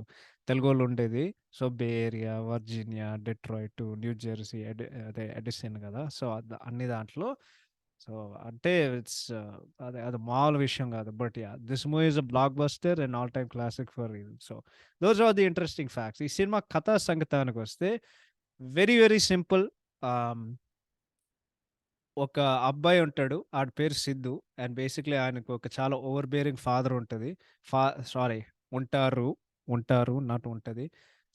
తెలుగోళ్ళు ఉండేది. So, Bay Area, Virginia, Detroit, New Jersey, అదే ఎడిసన్ గదా! సో, అన్ని దాంట్లో సో, అంటే ఇట్స్ అది మామూలు విషయం గాదు. But yeah! This movie is a blockbuster and all time classic for real. So, those are the interesting facts. ఈ సినిమా కథా సంగతానికొస్తే వెరీ, వెరీ సింపుల్. ఆహ్, ఒక అబ్బాయి ఉంటాడు. ఆడి పేరు సిద్దు. అండ్ బేసిక్‌లీ ఆయనకు ఒక చాలా ఓవర్ బేరింగ్ ఫాదర్ ఉంటది. ఫా సారీ ఉంటారు. ఉంటారు. నాట్ ఉంటది.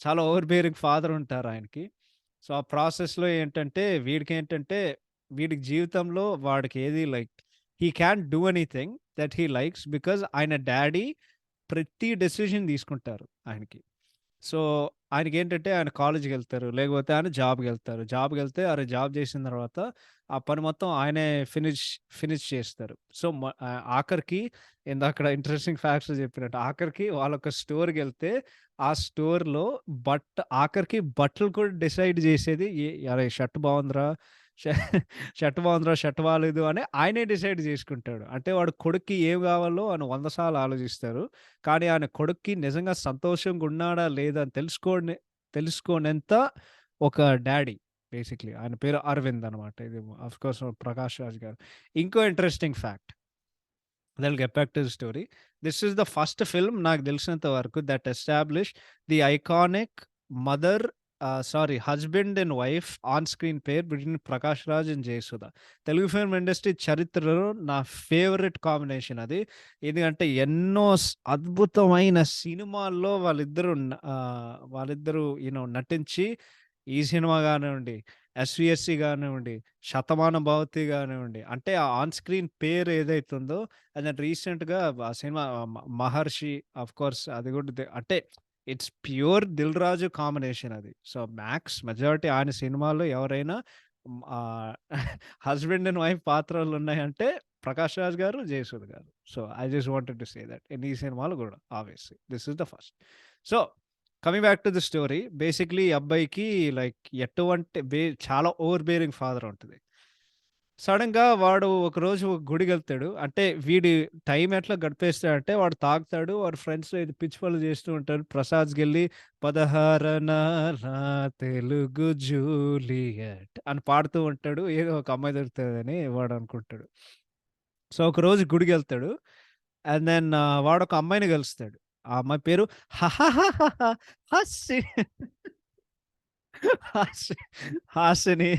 చాలా ఓవర్ బేరింగ్ ఫాదర్ ఉంటారు ఆయనకి. సో, ఆ ప్రాసెస్‌లో ఏంటంటే వీడికేంటంటే వీడికి జీవితంలో వాడికి ఏది like he can't do anything that he likes because ఆయన డ్యాడీ ప్రతి డెసిషన్ తీసుకుంటారు ఆయనకి. సో, ఆయనకేంటంటే ఆయన కాలేజ్‌కెళ్తారు. లేకపోతే ఆయన జాబ్‌కెళ్తారు. జాబ్‌కెళ్తే అరే జాబ్ చేసిన తర్వాత ఆ పని మొత్తం ఆయనే ఫినిష్ చేస్తారు. సో, ఆఖరికి ఇందాకడ ఇంట్రెస్టింగ్ ఫ్యాక్ట్స్ చెప్పినట్టు ఆఖరికి వాళ్ళొక స్టోర్‌కెళ్తే ఆ స్టోర్‌లో ఆఖరికి బట్టలు కూడా డిసైడ్ చేసేది అరే షర్ట్ బావుందిరా! ష షర్ట్ బావుందిరా! షర్ట్ బాలేదు అని ఆయనే డిసైడ్ చేసుకుంటాడు. అంటే వాడు కొడుక్కి ఏం కావాలో అని 100 సార్లు ఆలోచిస్తారు. కానీ ఆయన కొడుక్కి నిజంగా సంతోషంగా ఉన్నాడా లేదా అని తెలుసుకోనంత ఒక డ్యాడీ బేసిక్‌లీ. ఆయన పేరు అరవింద్ అనమాట. ఇది ఆఫ్‌కోర్స్ 'ప్రకాష్ రాజ్' గారు. ఇంకో interesting fact. I'll get back to the story. This is the first film నాకు తెలిసినంత వరకు that establish the iconic mother sorry husband and wife on screen pair between 'Prakash Raj' and 'Jayasudha'. Telugu film industry చరిత్రలో నా ఫేవరెట్ కాంబినేషన్ అది. ఎందుకంటే ఎన్నో అద్భుతమైన సినిమాల్లో వాళ్ళిద్దరూ నటించి ఈ సినిమా గానివ్వండి, 'ఎస్వీఎస్‌సి' గానివ్వండి, 'శతమానం భవతి' గానివ్వండి, అంటే ఆ ఆన్ స్క్రీన్ పేరు ఏదైతుందో అది రీసెంట్‌గా ఆ సినిమా 'మహర్షి' ఆఫ్‌కోర్స్ అది కూడా అంటే it's pure 'Dil Raju' combination అది. సో, మెజారిటీ ఆయన సినిమాల్లో ఎవరైనా హస్బెండ్ అండ్ వైఫ్ పాత్రలున్నాయంటే 'Prakash Raj' garu, 'Jayasudha' garu. So, I just wanted to say that. And ఈ సినిమాలో గూడా obviously this is the first. So, coming back to the story. Basically ఈ అబ్బాయికి లైక్ ఎటువంటి చాలా ఓవర్ బేరింగ్ ఫాదర్ ఉంటది. సడెన్‌గా వాడు ఒకరోజు ఒక గుడికెళ్తాడు. అంటే వీడి టైం ఎట్లా గడిపేస్తాడంటే వాడు తాగుతాడు. వాడి ఫ్రెండ్స్ ఇది పిచ్చి పనులు చేస్తూ ఉంటారు. ప్రసాద్స్‌కెళ్ళి 'పదహారనాల తెలుగు జూలియట్' అని పాడుతూ ఉంటాడు. ఏదో ఒక అమ్మాయి దొరుకుతదని వాడు అనుకుంటాడు. సో, ఒకరోజు గుడికెళ్తాడు. అండ్ దెన్ వాడొక అమ్మాయిని కలుస్తాడు. ఆ అమ్మాయి పేరు హహహహహ హస్సి హాసిని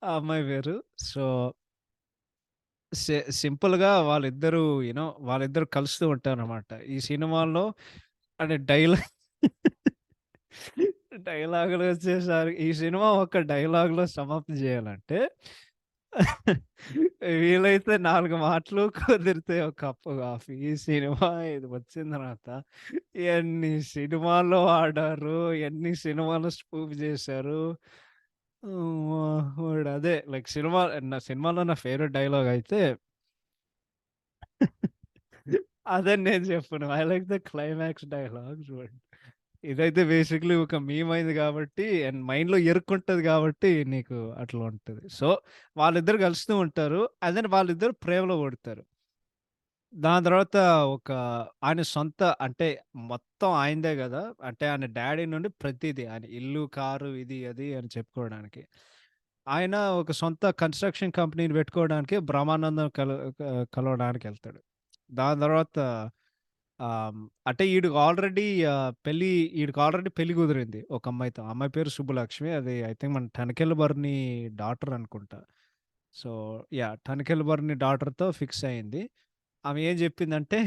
ఆ అమ్మాయి పేరు. సో సింపుల్‌గా వాళ్ళిద్దరూ వాళ్ళిద్దరూ కలుస్తూ ఉంటారనమాట. ఈ సినిమాలో అంటే డైలాగులొచ్చేసరికి ఈ సినిమా ఒక డైలాగ్‌లో సమాప్తి జేయాలంటే వీలైతే 4 మాటలు, కుదిరితే ఒక కప్పు కాఫీ. ఈ సినిమా ఇది వచ్చిన తర్వాత ఎన్ని సినిమాల్లో వాడారు, ఎన్ని సినిమాలు స్పూఫ్ జేశారు. వాడదే లైక్ సినిమాలో నా ఫేవరెట్ డైలాగ్ అయితే అదని నేను చెప్పను. I like the climax dialogue చూడండి. ఇదైతే బేసిక్‌లీ ఒక మీమ్ అయింది కాబట్టి అండ్ మైండ్‌లో ఇరుక్కుంటది కాబట్టి నీకు అట్లా ఉంటది. సో, వాళ్ళిద్దరూ కలుస్తూ ఉంటారు. అండ్ దెన్ వాళ్ళిద్దరూ ప్రేమలో పడతారు. దాని తర్వాత ఒక ఆయన సొంత అంటే మొత్తం ఆయనదే గదా! అంటే ఆయన డ్యాడీ నుండి ప్రతీదీ ఆయన ఇల్లు, కారు ఇది, అది అని చెప్పుకోవడానికి. ఆయన ఒక సొంత కన్‌స్ట్రక్షన్ కంపెనీని పెట్టుకోవడానికి బ్రహ్మానందం కలవడానికెళ్తాడు. దాని తర్వాత అంటే ఈడికి ఆల్రెడీ పెళ్లి కుదిరింది ఒక అమ్మాయితో. ఆ అమ్మాయి పేరు సుబ్బలక్ష్మి. అది ఐ థింక్ మన 'టనకెల్ బర్నీ' డాటర్ అనుకుంటా. So, yeah! 'టనకెల్ బర్నీ' డాటర్‌తో ఫిక్స్ అయింది. ఆమె ఏం జెప్పిందంటే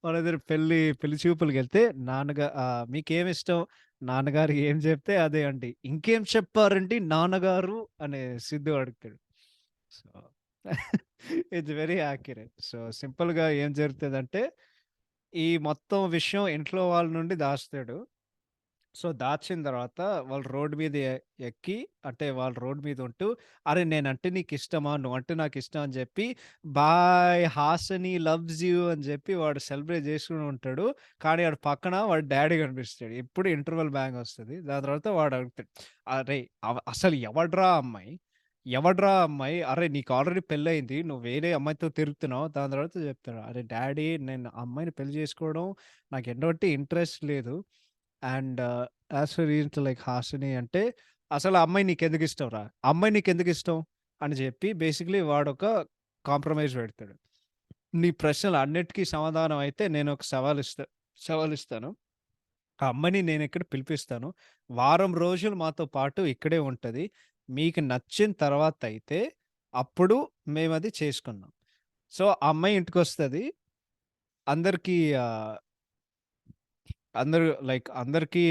వాళ్ళిద్దరు పెళ్లి చూపులకెళ్తే "మీకేమిష్టం? నాన్నగారు ఏం జెప్తే అదే అండి." "ఇంకేం చెప్పారండి నాన్నగారు?" అని సిద్దు అడుగుతాడు. So, it's very accurate. So, సింపుల్‌గా ఏం జరుగుతదంటే, ఈ మొత్తం విషయం ఇంట్లో వాళ్ళ నుండి దాస్తాడు. సో, దాచిన తర్వాత వాళ్ళు రోడ్ మీద ఎక్కి అంటే వాళ్ళు రోడ్ మీద ఉంటూ, "అరే! నేనంటే నీకిష్టమా? నువ్వంటే నాకిష్టం" అని జెప్పి, "బాయ్ హాసిని లవ్స్ యూ" అని జెప్పి వాడు సెలబ్రేట్ జేసుకొని ఉంటాడు. కానీ ఆడు పక్కన వాడి డ్యాడీ కనిపిస్తాడు. ఎప్పుడు ఇంటర్వల్ బ్యాంగ్ ఒస్తది. దాని తర్వాత వాడు అడుగుతాడు, "అరేయ్! అసలు ఎవడ్రా ఆ అమ్మాయి? ఎవడ్రా ఆ అమ్మాయి? అరేయ్! నీకు ఆల్రెడీ పెళ్లయింది. నువ్వు వేరే అమ్మాయితో తిరుగుతున్నావు." దాని తర్వాత చెప్తాడు, "అరే డ్యాడీ నేను ఆ అమ్మాయిని పెళ్లి చేసుకోవడం నాకు ఎటువంటి ఇంట్రెస్ట్ లేదు." And as for reason like Hasini అంటే, "అసలు ఆ అమ్మాయి నీకెందుకిష్టంరా? ఆ అమ్మాయి నీకెందుకిష్టం?" అని జెప్పి బేసిక్‌లీ వాడొక కాంప్రమైజ్ పెడతాడు. "నీ ప్రశ్నలన్నిటికి సమాధానం అయితే నేనొక సవాలిస్తాను. ఆ అమ్మాయిని నేనిక్కడ పిలిపిస్తాను. వారం రోజులు మాతో పాటు ఇక్కడే ఉంటది. మీకు నచ్చిన తర్వాతయితే అప్పుడు మేమది చేసుకుందాం." సో, ఆ అమ్మాయి ఇంటికొస్తది. అందరికీ ఆహ్, అందరికీ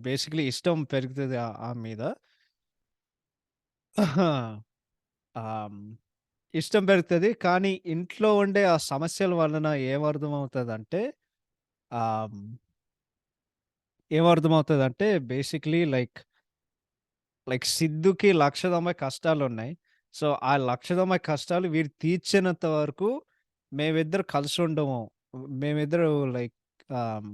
బేసిక్‌లీ ఇష్టం పెరుగుతది ఆమె మీద. ఆహ్, ఇష్టం పెరుగుతది. కానీ ఇంట్లో ఉండే ఆ సమస్యల వలన ఏమర్థమవుతదంటే ఆహ్, ఏమర్థమవుతదంటే బేసిక్‌లీ సిద్దుకి 1,90,000 కష్టాలున్నాయి. సో, ఆ 1,90,000 కష్టాలు వీడు తీర్చనంత వరకు మేమిద్దరం కలిసుండము. మేమిద్దరం లైక్ ఆహ్,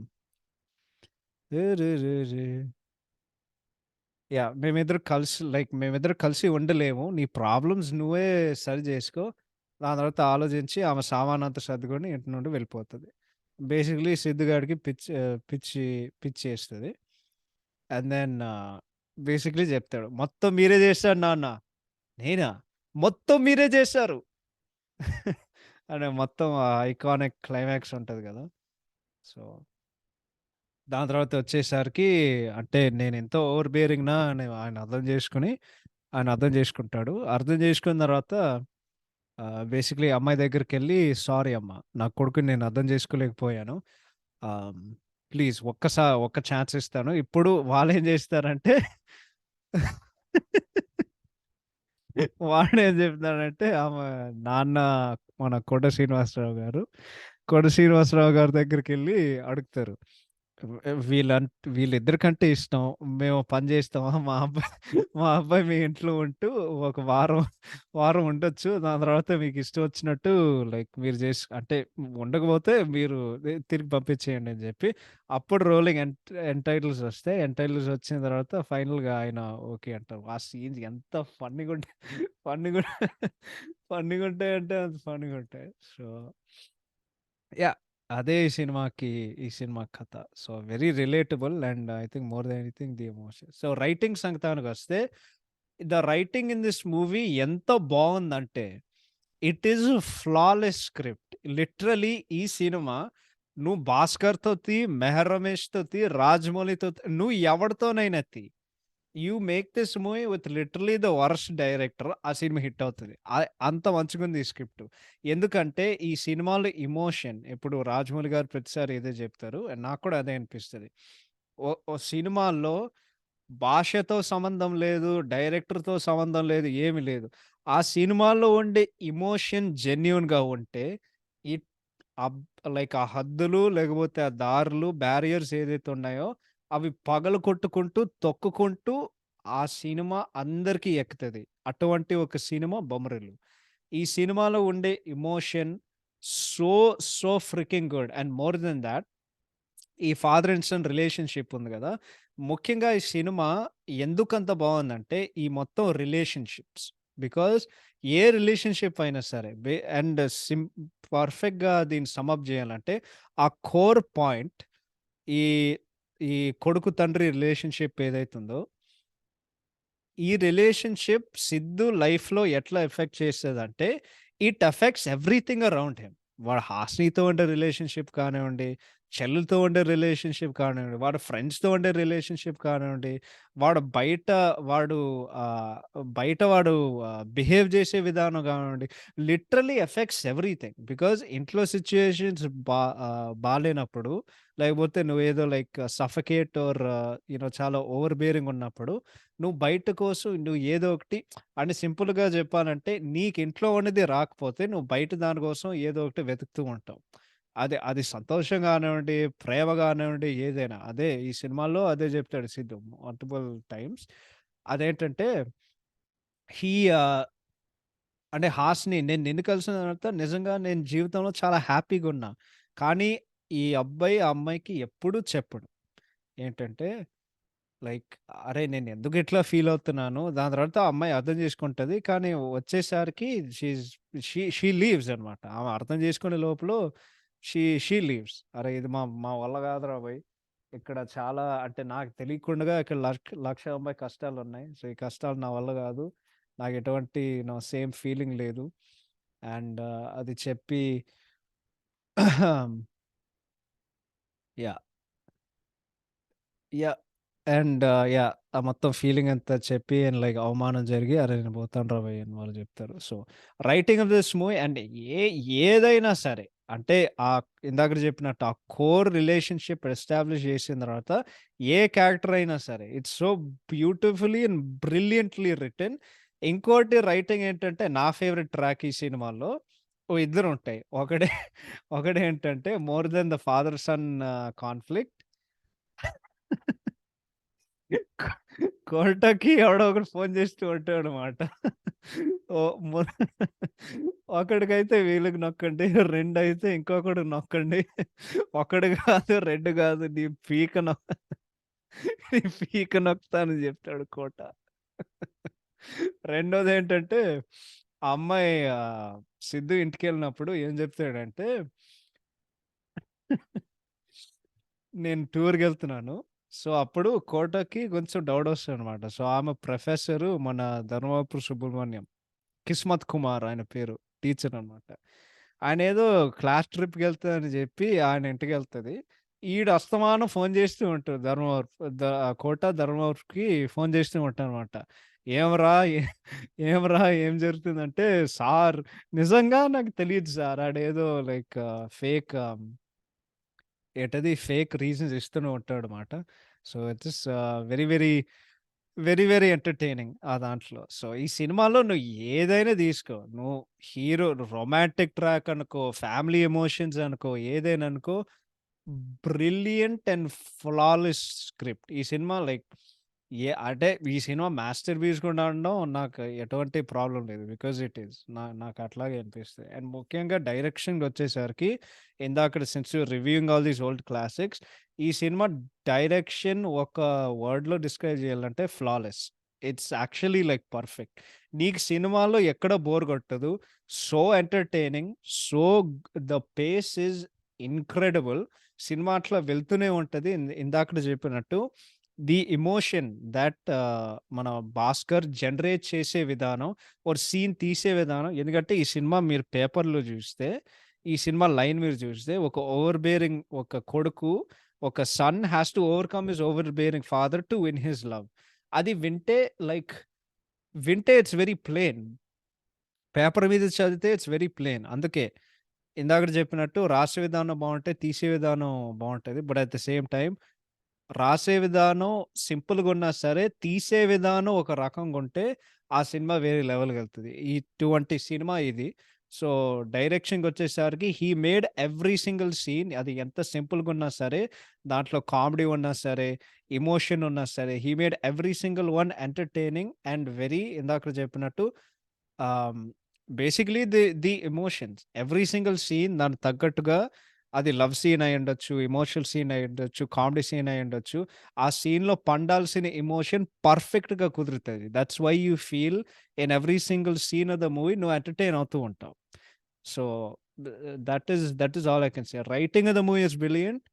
మేమిద్దరం కలిసి ఉండలేము. నీ ప్రాబ్లమ్స్ నువ్వే సరి జేసుకో. దాని తర్వాత ఆలోచించి ఆమె సామానంతా సర్దుకొని ఇంటి నుండి వెళ్ళిపోతది. బేసిక్‌లీ సిద్దు గాడికి పిచ్చేస్తది. అండ్ దెన్ బేసిక్‌లీ జెప్తాడు. "మొత్తం మీరే జేశారు నాన్న." "నేనా? మొత్తం మీరే జేశారు." అనే మొత్తం ఐకానిక్ క్లైమాక్స్ ఉంటది గదా! సో దాని తర్వాత వచ్చేసరికి అంటే నేనెంతో ఓవర్ బేరింగ్‌నా అని ఆయన అర్థం చేసుకుంటాడు. అర్థం చేసుకున్న తర్వాత బేసిక్‌లీ అమ్మాయి దగ్గరికెళ్ళి "సారీ అమ్మ. నా కొడుకుని నేను అర్థం చేసుకోలేకపోయాను. ఆహ్, ప్లీజ్ ఒక్క ఛాన్స్ ఇస్తాను." ఇప్పుడు వాళ్ళేం చేస్తారంటే వాడేం చెప్తాడంటే నాన్న మన కొండ శ్రీనివాసరావు గారి దగ్గరికెళ్ళి అడుగుతారు. వీళ్ళిద్దరికంటే ఇష్టం. మేము పని జేస్తామా? మా అబ్బాయి మీ ఇంట్లో ఉంటూ ఒక వారం ఉండొచ్చు. దాని తర్వాత మీకిష్టం వచ్చినట్టు మీరు అంటే ఉండకపోతే మీరు తిరిగి పంపించేయండి అని జెప్పి, అప్పుడు రోలింగ్ ఎంటైటిల్స్ ఒస్తాయి. ఎంటైటిల్స్ వచ్చిన తర్వాత ఫైనల్‌గా ఆయన ఓకే అంటారు. ఆ సీన్స్ ఎంత ఫన్నీగా ఫన్నీగుంటాయంటే అంత ఫన్నీగుంటాయి. So yeah! అదే ఈ సినిమా కథ. So, very relatable and I think more than anything the emotion. So, writing సంగతానికొస్తే, the writing in this movie ఎంత బావుందంటే, it is flawless script. Literally ఈ సినిమా నువ్వు 'భాస్కర్‌తో' తీ, 'మెహర్ రమేష్‌తో' తీ, 'రాజమౌళితో' నువ్వు ఎవడితోనైనా తీ. You make this movie with literally the worst director. ఆ సినిమా హిట్ అవుతది. అంత మంచిగుంది ఈ స్క్రిప్ట్. ఎందుకంటే ఈ సినిమాలో ఎమోషన్ ఇప్పుడు 'రాజమౌళి' గారు ప్రతిసారి ఇదే చెప్తారు. అండ్ నాకు కూడా అదే అనిపిస్తది. ఓ సినిమాల్లో భాషతో సంబంధం లేదు, డైరెక్టర్‌తో సంబంధం లేదు, ఏమి లేదు. ఆ సినిమాలో ఉండే ఎమోషన్ జెన్యూన్‌గా ఉంటే ఇట్ అబ్ లైక్ ఆ హద్దులు లేకపోతే ఆ దారులు, బ్యారియర్స్ ఏదైతే ఉన్నాయో అవి పగలగొట్టుకుంటూ, తొక్కుకుంటూ ఆ సినిమా అందరికి ఎక్కుతది. అటువంటి ఒక సినిమా 'బొమ్మరిల్లు.' ఈ సినిమాలో ఉండే emotion so, so freaking good. And more than thought ఈ ఫాదర్ అండ్ సన్ రిలేషన్‌షిప్ ఉంది గదా! ముఖ్యంగా ఈ సినిమా ఎందుకంత బావుందంటే, ఈ మొత్తం రిలేషన్‌షిప్స్. బికాజ్ ఏ రిలేషన్‌షిప్ అయినా సరే అండ్ పర్ఫెక్ట్‌గా దీన్ని సమ్ అప్ జేయాలంటే, ఆ కోర్ పాయింట్ ఈ, ఈ కొడుకు తండ్రి రిలేషన్‌షిప్ ఏదైతుందో ఈ రిలేషన్‌షిప్ సిద్దు లైఫ్‌లో ఎట్లా ఎఫెక్ట్ చేస్తదంటే, it affects everything around him. వాడు హాసినితో ఉండే రిలేషన్‌షిప్ కానివ్వండి, చెల్లితో ఉండే రిలేషన్‌షిప్ కానివ్వండి, వాడు ఫ్రెండ్స్‌తో ఉండే రిలేషన్‌షిప్ కానివ్వండి, వాడు బయట వాడు ఆహ్, బయట వాడు బిహేవ్ చేసే విధానం కానివ్వండి, లిటరల్లీ ఎఫెక్ట్స్ ఎవ్రీథింగ్. బికాజ్ ఇంట్లో సిట్యుయేషన్స్ బాలేనప్పుడు, లేకపోతే నువ్వేదో లైక్ సఫకేట్ ఆర్ చాలా ఓవర్ బేరింగ్ ఉన్నప్పుడు నువ్వు బయట కోసం నువ్వు ఏదో ఒకటి అంటే సింపుల్‌గా చెప్పాలంటే నీకు ఇంట్లో ఉన్నది రాకపోతే నువ్వు బయట దాని కోసం ఏదో ఒకటి వెతుకుతూ ఉంటావు. అది అది సంతోషం గానివ్వండి, ప్రేమ గానివ్వండి ఏదైనా. అదే ఈ సినిమాలో అదే చెప్తాడు సిద్దు మల్టిపుల్ టైమ్స్. అదేంటంటే హీ ఆహ్, అంటే హాస్ని నేను నిన్ను కలిసిన తర్వాత నిజంగా నేను జీవితంలో చాలా హ్యాపీగున్నా. కానీ ఈ అబ్బాయి ఆ అమ్మాయికి ఎప్పుడూ చెప్పడు. ఏంటంటే లైక్ అరే! నేనెందుకు ఇట్లా ఫీల్ అవుతున్నాను. దాని తర్వాత ఆ అమ్మాయి అర్థం చేసుకుంటది. కానీ వచ్చేసరికి షీస్ షీ లీవ్స్ అనమాట. ఆమె అర్థం చేసుకునే లోపల షీ లీవ్స్. అరే! ఇది మా మా వల్ల కాదురా బోయ్! ఇక్కడ చాలా అంటే నాకు తెలియకుండగా ఇక్కడ 1,80,000 కష్టాలున్నాయి. సో, ఈ కష్టాలు నా వల్ల కాదు. నాకు ఎటువంటి సేమ్ ఫీలింగ్ లేదు. అండ్ అది చెప్పి యాహ్! యాహ్! అండ్ ఆ మొత్తం ఫీలింగ్ అంతా చెప్పి అండ్ లైక్ అవమానం జరిగి, "అరే! నేను పోతానురా భయ్" అని వాళ్ళు చెప్తారు. So, writing of this movie and ఏదైనా సరే అంటే ఇందాకడ చెప్పినట్టు ఆ కోర్ రిలేషన్‌షిప్ ఎస్టాబ్లిష్ చేసిన తర్వాత ఏ క్యారెక్టర్ అయినా సరే it's so beautifully and brilliantly written. ఇంకోటి రైటింగ్ ఏంటంటే నా ఫేవరెట్ ట్రాక్ ఈ సినిమాలో ఇద్దరుంటాయి. ఒకడేంటంటే 'more than the father son' conflict. కోటకి ఎవడో ఒకడు ఫోను చేస్తూ ఉంటాడనమాట. ఓహ్! ఒకడికైతే వీళ్ళకి నొక్కండి, 2 అయితే ఇంకొకడికి నొక్కండి. ఒకడు కాదు, 2 కాదు నీ పీక నొక్కుతా అని చెప్తాడు కోట. రెండోదేంటంటే, ఆ అమ్మాయి సిద్ధు ఇంటికెళ్ళినప్పుడు ఏం చెప్తాడంటే నేను టూర్‌కెళ్తున్నాను. సో, అప్పుడు కోటకి కొంచెం డౌటొస్తదనమాట. సో, ఆమె ప్రొఫెసరు మన ధర్మవరపు సుబ్రహ్మణ్యం. కిస్మత్ కుమార్ ఆయన పేరు. టీచరనమాట. ఆయనేదో క్లాస్ ట్రిప్‌కెళ్తానని జెప్పి ఆయన ఇంటికెళ్తది. ఈడు అస్తమానం ఫోను జేస్తూ ఉంటాడు కోట ధర్మవరపుకి ఫోను జేస్తూ ఉంటాడనమాట. "ఏమిరా ఏ ఏమిరా ఏం జరుగుతుందంటే, సార్ నిజంగా నాకు తెలీదు సార్ ఆడేదో లైక్ ఫేక్ ఫేక్ రీజన్స్ ఇస్తూనే ఉంటాడనమాట. So, it's very, very, very, very entertaining ఆ దాంట్లో. సో, ఈ సినిమాలో నువ్వు ఏదైనా తీసుకో. నువ్వు హీరో రొమాంటిక్ ట్రాక్ అనుకో, ఫ్యామిలీ ఎమోషన్స్ అనుకో, ఏదైనా అనుకో బ్రిలియంట్ అండ్ ఫ్లాలెస్ స్క్రిప్ట్. ఈ సినిమా లైక్ అంటే ఈ సినిమా మాస్టర్ పీస్ కూడా అనడం నాకు ఎటువంటి ప్రాబ్లమ్ లేదు. Because it is. నాకు అట్లాగే అనిపిస్తది. అండ్ ముఖ్యంగా డైరెక్షన్‌కొచ్చేసరికి ఇందాకడ since you reviewing all these old classics ఈ సినిమా డైరెక్షన్ ఒక వర్డ్‌లో డిస్క్రైబ్ చేయాలంటే flawless. It's actually like perfect. నీకు సినిమాలో ఎక్కడ బోర్ కొట్టదు. So entertaining. So the face is incredible. Cinema అట్లా వెళ్తూనే ఉంటది. ఇందాకడ చెప్పినట్టు ది ఎమోషన్ థాట్ మన 'భాస్కర్' జనరేట్ చేసే విధానం, ఒక సీన్ తీసే విధానం ఎందుకంటే ఈ సినిమా మీరు పేపర్‌లో చూస్తే, ఈ సినిమా లైన్ మీరు చూస్తే ఒక ఓవర్ బేరింగ్ ఒక కొడుకు, ఒక son has to overcome his over bearing father to win his love. అది లైక్ వింటే ఇట్స్ వెరీ ప్లెయిన్. పేపర్ మీద చదివితే ఇట్స్ వెరీ ప్లెయిన్. అందుకే ఇందాకడ చెప్పినట్టు రాసే విధానం బావుంటే, తీసే విధానం బావుంటది. But at the same time రాసే విధానం సింపుల్‌గున్నా సరే, తీసే విధానం ఒక రకంగుంటే, ఆ సినిమా వేరే లెవెల్‌కెళ్తది. ఇటువంటి సినిమా ఇది. సో, డైరెక్షన్‌కొచ్చేసరికి he made every single scene అది ఎంత సింపుల్‌గున్నా సరే, దాంట్లో కామెడీ ఉన్నా సరే, ఎమోషన్ ఉన్నా సరే, he made every single one entertaining and very ఇందాకడ చెప్పినట్టు ah, basically the emotions every single scene దానికి తగ్గట్టుగా అది లవ్ సీన్ అయ్యుండొచ్చు, ఎమోషనల్ సీన్ అయ్యుండొచ్చు, కామెడీ సీన్ అయ్యుండొచ్చు. ఆ సీన్‌లో పండాల్సిన ఎమోషన్ పర్ఫెక్ట్‌గా కుదురుతది. That's why you feel in every single scene of the movie నువ్వు ఎంటర్‌టైన్ అవుతూ ఉంటావు. So, the that is all I can say. Writing of the movie is brilliant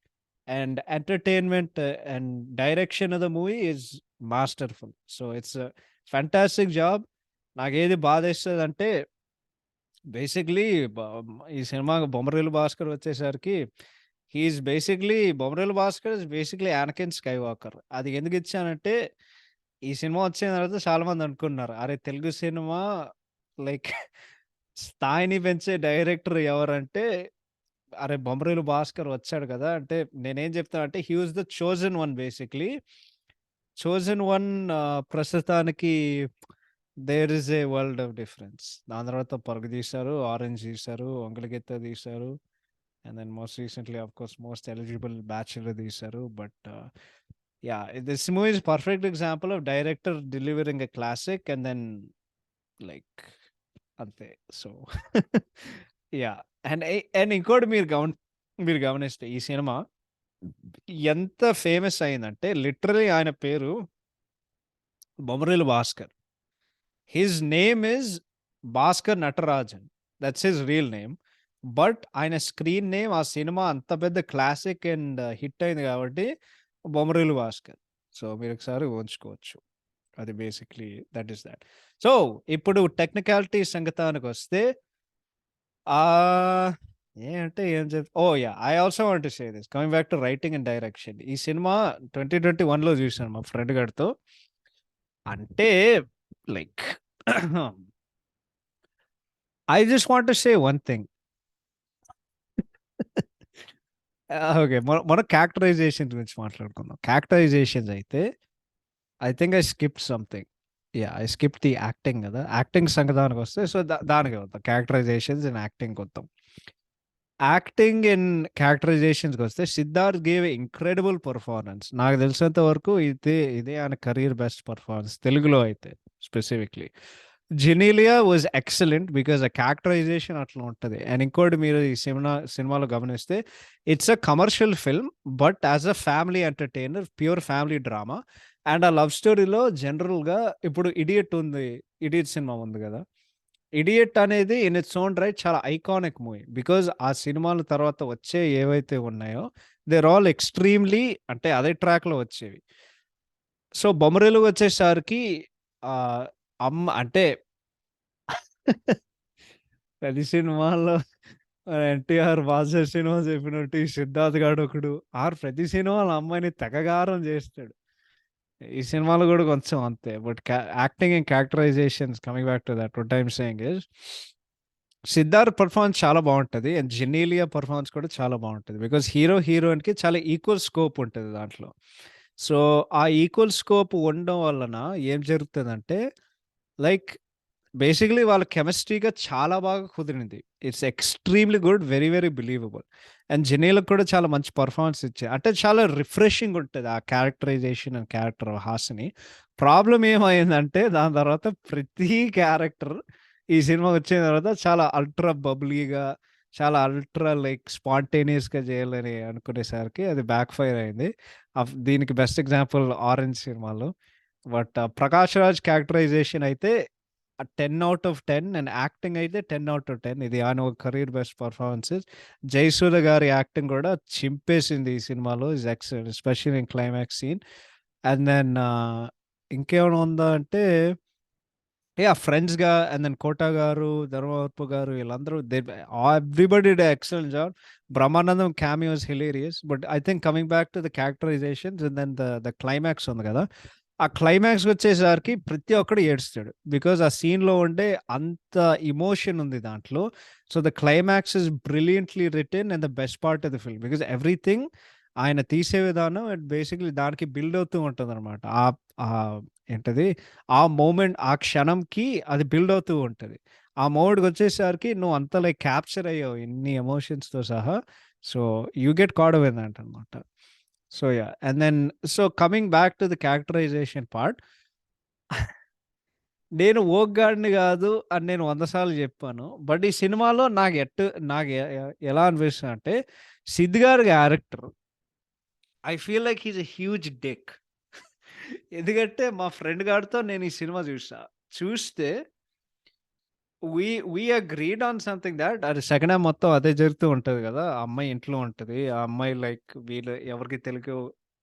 and entertainment and direction of the movie is masterful. So, it's a fantastic job. నాకేది బాధేస్తదంటే basically బ ఈ cinema 'Bommarillu Bhaskar' వచ్చేసరికి he is basically 'Bommarillu Bhaskar' is basically 'Anakin Skywalker.' అది ఎందుకిచ్చానంటే, ఈ cinema వచ్చిన తర్వాత చాలామంది అనుకున్నారు. అరే! తెలుగు సినిమా లైక్ స్థాయిని పెంచే డైరెక్టర్ ఎవరంటే, అరే! 'బొమ్మరిల్లు భాస్కర్' వచ్చాడు కదా! అంటే నేనేం చెప్తానంటే, he was the chosen one basically. Chosen one ప్రస్తుతానికి there is a world of difference. దాని తర్వాత 'పరుగు' తీశారు, 'ఆరెంజ్' తీశారు, 'ఒంగళిగిత్త' తీశారు. And then most recently of course Most Eligible 'Bachelor' తీశారు. But yeah! This movie is perfect example of director delivering a classic and then like అంతే. So yeah! And ఇంకోటి మీరు గమనిస్తే ఈ సినిమా ఎంత ఫేమస్ అయిందంటే లిటరల్లీ ఆయన పేరు 'Bommarillu Bhaskar.' His name is Bhaskar Natarajan. That's his real name. But ఆయన స్క్రీన్ నేమ్ ఆ సినిమా అంత పెద్ద క్లాసిక్ అండ్ హిట్ అయింది కాబట్టి 'బొమ్మరిల్లు భాస్కర్.' సో, మీరొకసారి ఊహించుకోవచ్చు. అది basically that is that. So, ఇప్పుడు టెక్నికాలిటీ సంగతానికొస్తే ఆహ్, ఏం oh! Yeah! I also want to say this coming back to writing and direction. ఈ సినిమా 2021లో చూసాను మా ఫ్రెండ్ గాడితో. అంటే like I just want to say one thing. Okay. మనం క్యారెక్టరైజేషన్ గురించి మాట్లాడుకుందాం. క్యారెక్టరైజేషన్స్ అయితే I think I skipped something. Yeah! I skipped the acting గదా! యాక్టింగ్ సంగతానికొస్తే సో, దానికి వద్దాం. క్యారెక్టరైజేషన్స్ అండ్ యాక్టింగ్‌కి వద్దాం. యాక్టింగ్ అండ్ క్యారెక్టరైజేషన్స్‌కొస్తే 'Siddharth' gave a incredible performance. నాకు తెలిసినంత వరకు ఇదే ఆయన కెరియర్ బెస్ట్ పెర్ఫార్మన్స్ తెలుగులో అయితే specifically. 'Genelia' was excellent because ఆ క్యారెక్టరైజేషన్ అట్లా ఉంటది. అండ్ ఇంకోటి మీరు ఈ సినిమాలో గమనిస్తే it's a commercial film. But as a family entertainer pure family drama. And ఆ లవ్ స్టోరీలో జనరల్‌గా ఇప్పుడు 'ఇడియట్' ఉంది. 'ఇడియట్' సినిమా ఉంది గదా! 'ఇడియట్' అనేది ఇన్ ఇట్స్ ఓన్ రైట్ చాలా ఐకానిక్ మూవీ. బికాజ్ ఆ సినిమాల తర్వాత వచ్చే ఏవైతే ఉన్నాయో దే ఆర్ ఆల్ ఎక్స్‌ట్రీమ్‌లీ అంటే అదే ట్రాక్‌లో వచ్చేవి. సో, 'బొమ్మరిల్లు' వచ్చేసరికి ఆహ్, అంటే ప్రతి సినిమాల్లో 'ఎన్టీఆర్' 'బాద్‌షా' సినిమా చెప్పినట్టు ఈ 'సిద్ధార్థ్' గాడొకడు ప్రతి సినిమాలో అమ్మాయిని తెగ గారం చేస్తాడు. ఈ సినిమాలో గూడా కొంచెం అంతే. But acting and characterisations coming back to that what I'm saying is 'Siddharth' performance చాలా బావుంటది. అండ్ 'జెనీలియా' పెర్ఫార్మన్స్ కూడా చాలా బావుంటది. బికాజ్ హీరోయిన్‌కి చాలా ఈక్వల్ స్కోప్ ఉంటది దాంట్లో. సో, ఆ ఈక్వల్ స్కోప్ ఉండడం వలన ఏం జరుగుతదంటే లైక్ బేసికల్లీ వాళ్ళ కెమిస్ట్రీ‌గా చాలా బాగా కుదిరింది. It's extremely good. Very, very believable. And జెనీలియాకి కూడా చాలా మంచి పెర్ఫార్మన్స్ ఇచ్చారు. అంటే చాలా రిఫ్రెషింగ్ ఉంటది. ఆ క్యారెక్టరైజేషన్ అండ్ క్యారెక్టర్ హాస్‌ని. ప్రాబ్లమ్ ఏమైందంటే దాని తర్వాత ప్రతి క్యారెక్టర్ ఈ సినిమా వచ్చిన తర్వాత చాలా అల్ట్రా బబ్లీగా, చాలా అల్ట్రా లైక్ స్పాంటేనియస్‌గా చేయాలని అనుకునేసరికి అది బ్యాక్ ఫైర్ అయింది. దీనికి బెస్ట్ ఎగ్జాంపుల్ 'ఆరెంజ్' సినిమాలో. బట్ 'ప్రకాష్ రాజ్' క్యారెక్టరైజేషన్ అయితే 10/10 అండ్ యాక్టింగ్ అయితే 10/10. ఇది ఆయన ఒక కెరీర్ బెస్ట్ పెర్ఫార్మన్సెస్. 'జయసూర్య' గారి యాక్టింగ్ కూడా చింపేసింది ఈ సినిమాలో. Is excellent especially in climax scene. And then ఇంకేమైనా ఉందా అంటే ఫ్రెండ్స్‌గా అండ్ దెన్ 'కోట' గారు, 'ధర్మవరపు' గారు వీళ్ళందరూ everybody did excellent job. 'Brahmanandam' cameo is hilarious. But I think coming back to the characterisations and then the climax ఉంది కదా! ఆ క్లైమాక్స్‌కొచ్చేసరికి ప్రతి ఒక్కడు ఏడుస్తాడు. బికాజ్ ఆ సీన్‌లో ఉండే అంత ఎమోషన్ ఉంది దాంట్లో. So, the climax is brilliantly written and the best part of the film. Because everything ఆయన తీసే విధానం అండ్ బేసిక్‌లీ దానికి బిల్డ్ అవుతూ ఉంటదనమాట. ఏంటది? ఆ మూమెంట్ ఆ క్షణంకి అది బిల్డ్ అవుతూ ఉంటది. ఆ మూమెంట్‌కొచ్చేసరికి నువ్వు అంత లైక్ క్యాప్చర్ అయ్యావు ఇన్ని ఎమోషన్స్‌తో సహా. So, you get caught up in that అనమాట. So, yeah! And then so, coming back to the characterization part. నేను ఓగ్గాడిని గాదు అని నేను 100 సార్లు జెప్పాను. బట్ ఈ సినిమాలో నాకు ఎలా అనిపిస్తుందంటే, సిద్ గారి character I feel like he is a huge dick. ఎందుకంటే మా ఫ్రెండ్ గాడితో నేను ఈ సినిమా జూసా. చూస్తే we agreed on something that అది సెకండ్ హాఫ్ మొత్తం అదే జరుగుతూ ఉంటది గదా! ఆ అమ్మాయి ఇంట్లో ఉంటది. ఆ అమ్మాయి లైక్ వీళ్ళు ఎవరికీ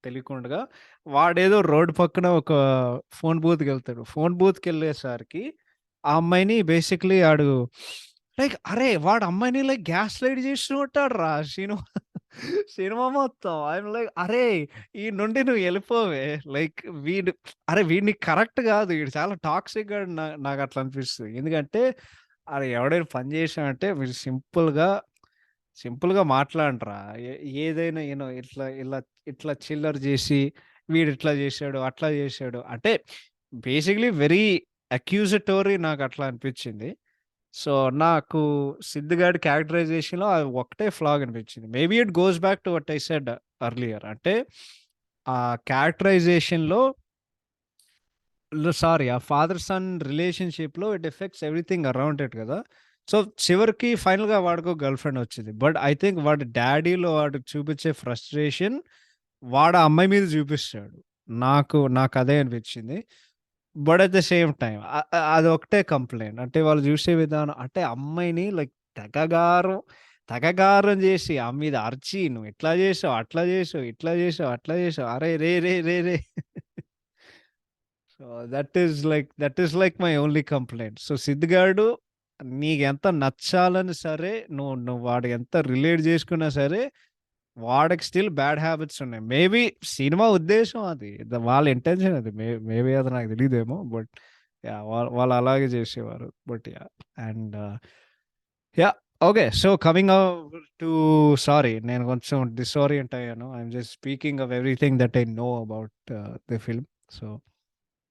తెలియకుండగా వాడేదో రోడ్డు పక్కన ఒక ఫోను బూత్‌కెళ్తాడు. ఫోను బూత్‌కెళ్ళేసరికి ఆ అమ్మాయిని బేసిక్‌లీ ఆడు లైక్ అరే! వాడు అమ్మాయిని లైక్ గ్యాస్ లైట్ చేస్తూ ఉంటాడురా సినిమా సినిమా మొత్తం. ఐయామ్ లైక్ అరేయ్! ఈడ నుండి నువ్వు ఎళ్ళిపోవే. లైక్ వీడు అరే! వీడు నీకు కరెక్ట్ గాదు. ఈడు చాలా టాక్సిక్ గాడు నాకట్లా అనిపిస్తది. ఎందుకంటే ఆడు ఎవడైనా పని చేశాడంటే మీరు సింపుల్‌గా మాట్లాడండిరా. ఏ ఏదైనా ఇట్లా చిల్లర జేసి వీడిట్లా జేశాడు, అట్లా జేశాడు. అంటే బేసిక్‌లీ వెరీ అక్యూజటోరీ నాకట్లా అనిపిచ్చింది. సో, నాకు 'సిద్' గాడి క్యారెక్టరైజేషన్‌లో అది ఒక్కటే ఫ్లాగ్ అనిపించింది. Maybe it goes back to what I said earlier. అంటే ఆ క్యారెక్టరైజేషన్‌లో సారీ ఆ ఫాదర్ సన్ రిలేషన్‌షిప్‌లో it effects everything around it గదా! సో, చివరికి ఫైనల్‌గా వాడికో గర్ల్ ఫ్రెండ్ వచ్చింది. బట్ ఐ థింక్ వాడి డ్యాడీలో వాడు చూపించే ఫ్రస్ట్రేషన్ వాడు ఆ అమ్మాయి మీద చూపిస్తాడు. నాకదే అనిపించింది. But at the same time అదొకటే కంప్లెయింట్. అంటే వాళ్ళు జూసే విధానం అంటే అమ్మాయిని లైక్ తెగగారం జేసి ఆమె మీద అరిచి "నువ్వు ఇట్లా జేసావు, అట్లా జేసావు, ఇట్లా జేసావు, అట్లా జేసావు. అరే రే రే రే రే" so, that is like my only complaint. So, Sid గాడు నీకెంత నచ్చాలని సరే, నువ్వు వాడు ఎంత రిలేట్ జేసుకున్నా సరే, వాడికి స్టిల్ బ్యాడ్ హ్యాబిట్స్ ఉన్నాయి. మేబీ సినిమా ఉద్దేశ్యం అది. వాళ్ళ ఇంటెన్షన్ అది. మేబీ అది నాకు తెలీదేమో. But yeah! వాళ్ళు అలాగే జేసేవారు. But yeah! And yeah! Okay. So, coming to sorry నేను కొంచెం డిసోరియంట్ అయ్యాను. I'm just speaking of everything that I know about the film. So,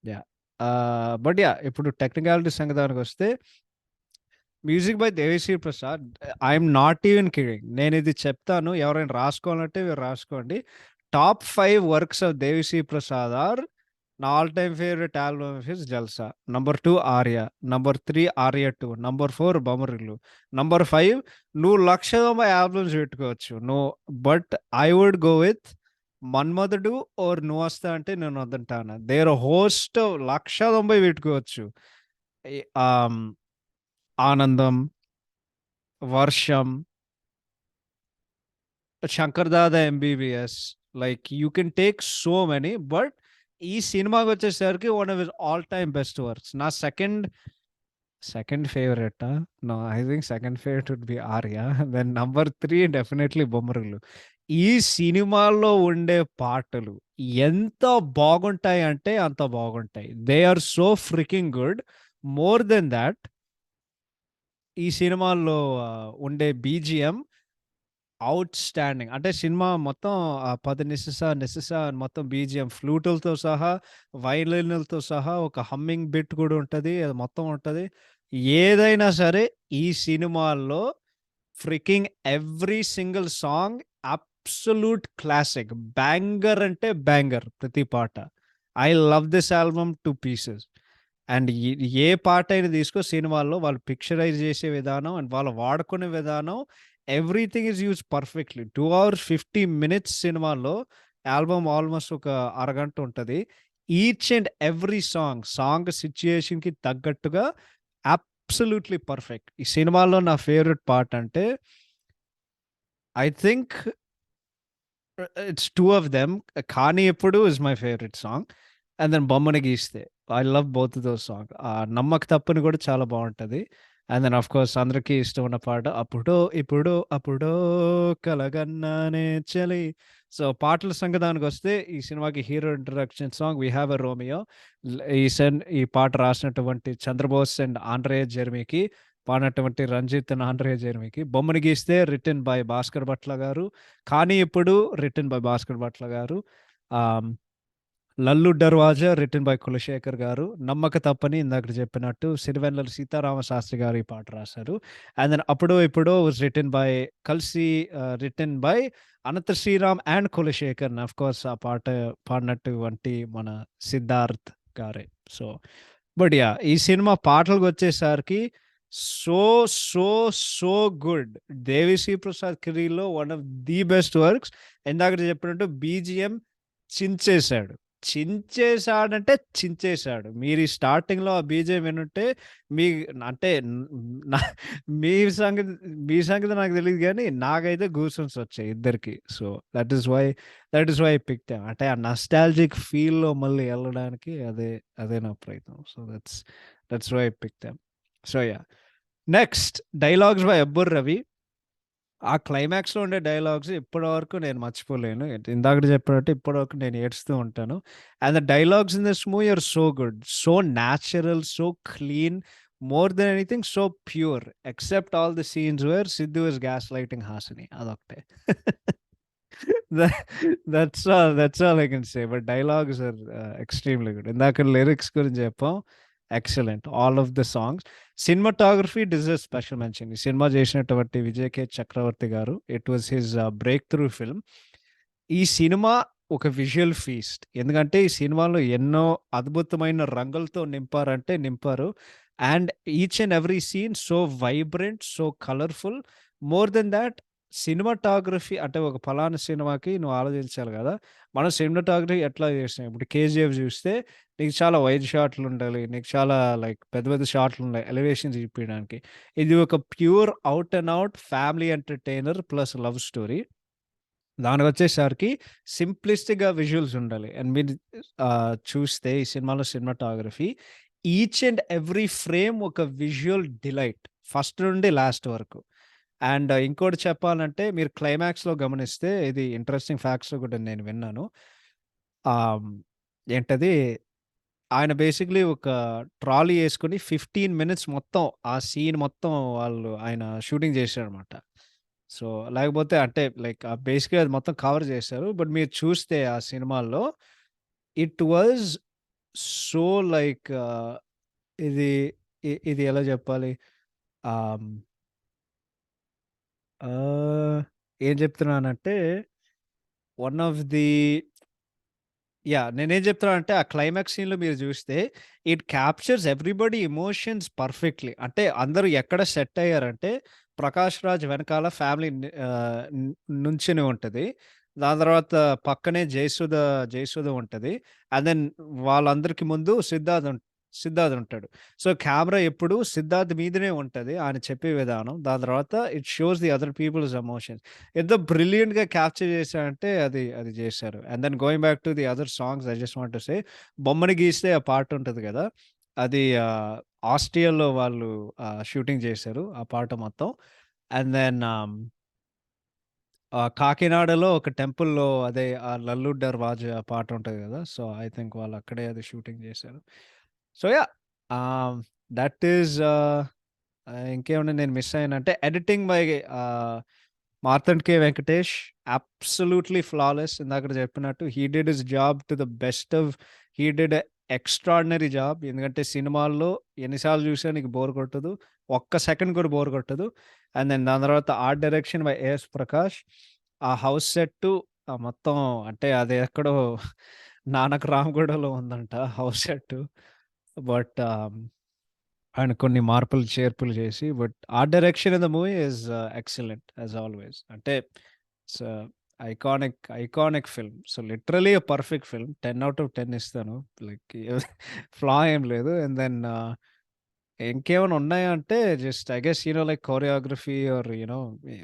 yeah! But yeah! ఇప్పుడు టెక్నికాలిటీ సంగతానికొస్తే music by 'Devi Sri Prasad.' I'm not even kidding. నేనిది చెప్తాను. ఎవరైనా రాసుకోవాలంటే మీరు రాసుకోండి. Top 5 works of 'Devi Sri Prasad' are నా all time favourite album of his 'Jalsa'. Number 2 'Arya'. Number 3 'Arya 2'. Number 4 'Bommarillu'. Number 5 నువ్వు 1,90 ఆల్బమ్స్ పెట్టుకోవచ్చు. But I would go with 'Manmadhudu' or 'Nuvvostanante Nenoddantana'. There host 1,90 పెట్టుకోవచ్చు. ఈ 'Anandam', 'Varsham', 'Shankar Dada MBBS' like you can take so many but ఈ సినిమాకొచ్చేసరికి one of his all time best works. నా second ఫేవరెటా? No I think second favourite would be 'Arya.' Then number 3 definitely 'Bommarillu.' ఈ సినిమాల్లో ఉండే పాటలు ఎంత బాగుంటాయంటే అంత బాగుంటాయి. They are so freaking good. More than thought ఈ సినిమాల్లో ఉండే బీజీఎం ఔట్‌స్టాండింగ్. అంటే సినిమా మొత్తం 'పద నిసస నిసస' అని మొత్తం బీజీఎం ఫ్లూటులతో సహా, వయలిన్‌లతో సహా ఒక హమ్మింగ్ బిట్ కూడా ఉంటది. అది మొత్తం ఉంటది. ఏదైనా సరే ఈ సినిమాల్లో freaking every single song absolute classic. Banger అంటే బ్యాంగర్ ప్రతి పాట. I love this album to pieces. And ఏ పాటైనా తీసుకో సినిమాల్లో వాళ్ళు పిక్చరైజ్ చేసే విధానం అండ్ వాళ్ళు వాడుకునే విధానం everything is used perfectly. 2 hours 50 minutes సినిమాలో ఆల్బమ్ ఆల్‌మోస్ట్ ఒక అరగంట ఉంటది. ఈచ్ అండ్ ఎవ్రీ సాంగ్ సిట్యుయేషన్‌కి తగ్గట్టుగా అబ్సొల్యూట్‌లీ పర్ఫెక్ట్. ఈ సినిమాలో నా ఫేవరెట్ పాటంటే I think it's 2 of them. 'కానీ ఎప్పుడు' is my favourite song. And then 'బొమ్మను గీస్తే' I love both those song. 'నమ్మక తప్పుని' కూడా చాలా బావుంటది. అండ్ దెన్ ఆఫ్ కోర్స్ అందరికీ ఇష్టమున్న పాట 'అప్పుడో ఇప్పుడో అప్పుడో కలగన్నానే చలి' సో పాటల సంగతానికొస్తే ఈ సినిమాకి hero introduction song 'we have a Romeo' ఈ పాట రాసినటువంటి చంద్రబోస్ అండ్ ఆండ్రే జెర్మీకి, పాడినటువంటి రంజిత్ అండ్ ఆండ్రే జెర్మీకి. 'బొమ్మను గీస్తే' రిటెన్ బై భాస్కర్ భట్ల గారు. 'కానీ ఇప్పుడు' రిటెన్ బై భాస్కర్ భట్ల గారు. ఆహ్, 'లల్లు దర్వాజా' రిటెన్ బై కులశేఖర్ గారు. 'నమ్మక తప్పని' ఇందాక చెప్పినట్టు సిరివెన్నెల సీతారామ శాస్త్రి గారు ఈ పాట రాశారు. And then 'Appudo Ippudo' was written by written by Anantha Sriram and Kulasekhar. And of course ఆ పాట పాడినటువంటి మన సిద్ధార్థ్ గారే. So but yeah! ఈ సినిమా పాటలకొచ్చేసరికి so, so, so good. 'Devi Sri Prasad' కెరీర్‌లో one of the best works. ఇందాక చెప్పినట్టు బీజీఎం చించేశాడు. చించేశాడంటే చించేశాడు. మీరు ఈ స్టార్టింగ్‌లో ఆ బీజీఎం వినుంటే మీ అంటే నా మీ సంగతి మీ సంగతి నాకు తెలీదు గానీ, నాకైతే గూస్‌బంప్స్ వచ్చాయి ఇద్దరికీ. So, that is why I picked them. అంటే ఆ నస్టాల్జిక్ ఫీల్‌లో మళ్ళీ ఎళ్ళడానికి అదే నా ప్రయత్నం. So, that's why I picked them. So, yeah! Next dialogues by Abbur Ravi. ఆ క్లైమాక్స్‌లో ఉండే డైలాగ్స్ ఇప్పటివరకు నేను మర్చిపోలేను. ఇందాక చెప్పినట్టు ఇప్పటివరకు నేను ఏడుస్తూ ఉంటాను. And the dialogues in this movie are so good. So natural, so clean, more than anything so pure. Except all the scenes where Siddu is gaslighting Hasini. అదొకటే. That's all I can say. But dialogues are extremely good. ఇందాక lyrics గురించి చెప్పాం. Excellent. All of the songs. Cinematography deserves special mention. ఈ cinema చేసినటువంటి Vijay K Chakravarthi garu. It was his breakthrough film. ఈ cinema ఒక visual feast. ఎందుకంటే ఈ సినిమాలో ఎన్నో అద్భుతమైన రంగులతో నింపారంటే నింపారు. And each and every scene so vibrant, so colourful. More than thought cinematography అంటే ఒక పలానా సినిమాకి నువ్వు ఆలోచించాలి గదా! మనం సినిమాటోగ్రఫీ ఎట్లా చేస్తాం. ఇప్పుడు 'కేజీఎఫ్' చూస్తే నీకు చాలా వైడ్ షాట్లుండాలి. నీకు చాలా లైక్ పెద్ద పెద్ద షాట్లున్నాయి ఎలివేషన్స్ చూపియడానికి. ఇది ఒక pure out and out family entertainer plus love story. దానికొచ్చేసరికి సింప్లిస్టిక్‌గా విజువల్స్ ఉండాలి. అండ్ మీరు చూస్తే ఈ సినిమాలో cinematography each and every frame ఒక విజువల్ డిలైట్. ఫస్ట్ నుండి లాస్ట్ వరకు. అండ్ ఇంకోటి చెప్పాలంటే మీరు క్లైమాక్స్‌లో గమనిస్తే ఇది ఇంట్రెస్టింగ్ ఫ్యాక్ట్స్ కూడా నేను విన్నాను. ఆహ్, ఏంటది ఆయన బేసిక్‌లీ ఒక ట్రాలీ యేసుకొని 15 మినిట్స్ మొత్తం ఆ సీన్ మొత్తం ఆయన షూటింగ్ చేశారనమాట. సో, లేకపోతే అంటే లైక్ బేసిక్‌గా అది మొత్తం కవర్ చేశారు. బట్ మీరు చూస్తే ఆ సినిమాల్లో ఇట్ వాస్ సో లైక్ ఇది ఇది ఎలా చెప్పాలి? ఆహ్, ఆహ్, ఏం చెప్తున్నానంటే వన్ ఆఫ్ ది నేనేం చెప్తున్నానంటే ఆ క్లైమాక్స్ సీన్‌లో మీరు చూస్తే it captures everybody emotions perfectly. అంటే అందరూ ఎక్కడ సెట్ అయ్యారంటే 'ప్రకాష్ రాజ్' వెనకాల ఫ్యామిలీ నుంచొని ఉంటది. దాని తర్వాత పక్కనే 'జయసుధ' ఉంటది. అండ్ దెన్ వాళ్ళందరికి ముందు సిద్ధార్థ్ ఉంటాడు. సో, కెమెరా ఎప్పుడు సిద్ధార్థ్ మీదనే ఉంటది. ఆయన చెప్పే విధానం. దాని తర్వాత it shows the other people's emotions. ఎంత బ్రిలియంట్‌గా క్యాప్చర్ చేశారంటే అది చేశారు. And then going back to the other songs I just want to say 'బొమ్మను గీస్తే' ఆ పాట ఉంటది గదా! అది ఆస్ట్రియాలో వాళ్ళు షూటింగ్ చేశారు ఆ పాట మొత్తం. అండ్ దెన్ 'కాకినాడలో' ఒక టెంపుల్‌లో అదే 'లల్లు దర్వాజా' పాట ఉంటది గదా! సో, ఐ థింక్ వాళ్ళు అక్కడే అది షూటింగ్ చేశారు. సో, ఆహ్, దట్ ఈస్ ఇంకేమన్నా నేను మిస్ అయ్యానంటే ఎడిటింగ్ బై ఆహ్, మార్తండ్ కే వెంకటేష్ అబ్సల్యూట్‌లీ ఫ్లాలెస్. ఇందాకడ చెప్పినట్టు హి did his job to the best of he did a extraordinary job. ఎందుకంటే సినిమాల్లో ఎన్ని సార్లు చూసినా నీకు బోర్ కొట్టదు. ఒక్క సెకండ్ కూడా బోర్ కొట్టదు. అండ్ దెన్ దాని తర్వాత art direction by AS Prakash. ఆ హౌస్ సెట్టు మొత్తం అంటే అది ఎక్కడో 'నానక్ రామగూడలో' ఉందంట హౌస్ సెట్టు. బట్ ఆయన కొన్ని మార్పులు, చేర్పులు చేసి but art direction in the movie is excellent as always. అంటే it's iconic film. So, literally a perfect film. 10 out of 10 ఇస్తాను. లైక్ ఫ్లా ఏం లేదు. అండ్ దెన్ ఇంకేమైనా ఉన్నాయా అంటే just I guess like choreography or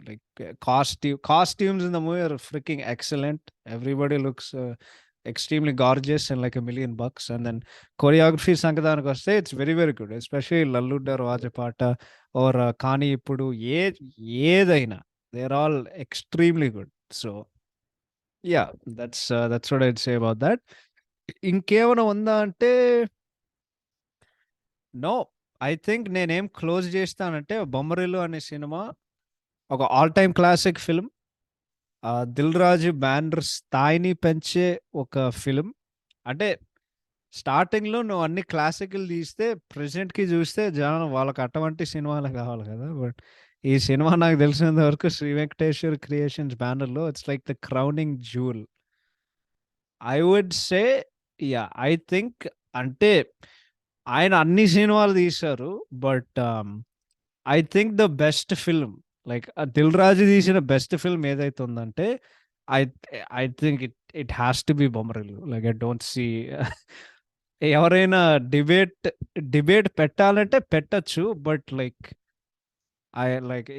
like costumes in the movie are freaking excellent. Everybody looks extremely gorgeous and like $1,000,000. And then choreography సంగతానికొస్తే it's very very good. Especially 'లల్లు దర్వాజా' పాట or 'కానీ ఇప్పుడు' ఏదైనా they are all extremely good. So yeah! That's what I'd say about that. ఇంకేమైనా ఉందా అంటే నో. ఐ థింక్ నేనేం క్లోజ్ చేస్తానంటే 'బొమ్మరిల్లు' అనే సినిమా ఒక all time classic film. 'Dil Raju' banner స్థాయిని పెంచే ఒక ఫిల్మ్. అంటే స్టార్టింగ్‌లో నువ్వు అన్ని క్లాసిక్‌లు తీస్తే ప్రెజెంట్‌కి చూస్తే జనం వాళ్ళకి అటువంటి సినిమాలే కావాలి కదా! బట్ ఈ సినిమా నాకు తెలిసినంత వరకు 'శ్రీ వెంకటేశ్వర క్రియేషన్స్' బ్యానర్‌లో it's like the crowning jewel. I would say I think అంటే ఆయన అన్ని సినిమాలు తీశారు. But I think the best film like 'Dil Raju' తీసిన బెస్ట్ ఫిల్మ్ ఏదైతే ఉందంటే I I think it has to be 'Bommarillu'. Like I don't see ఎవరైనా డిబేట్ పెట్టాలంటే పెట్టొచ్చు. But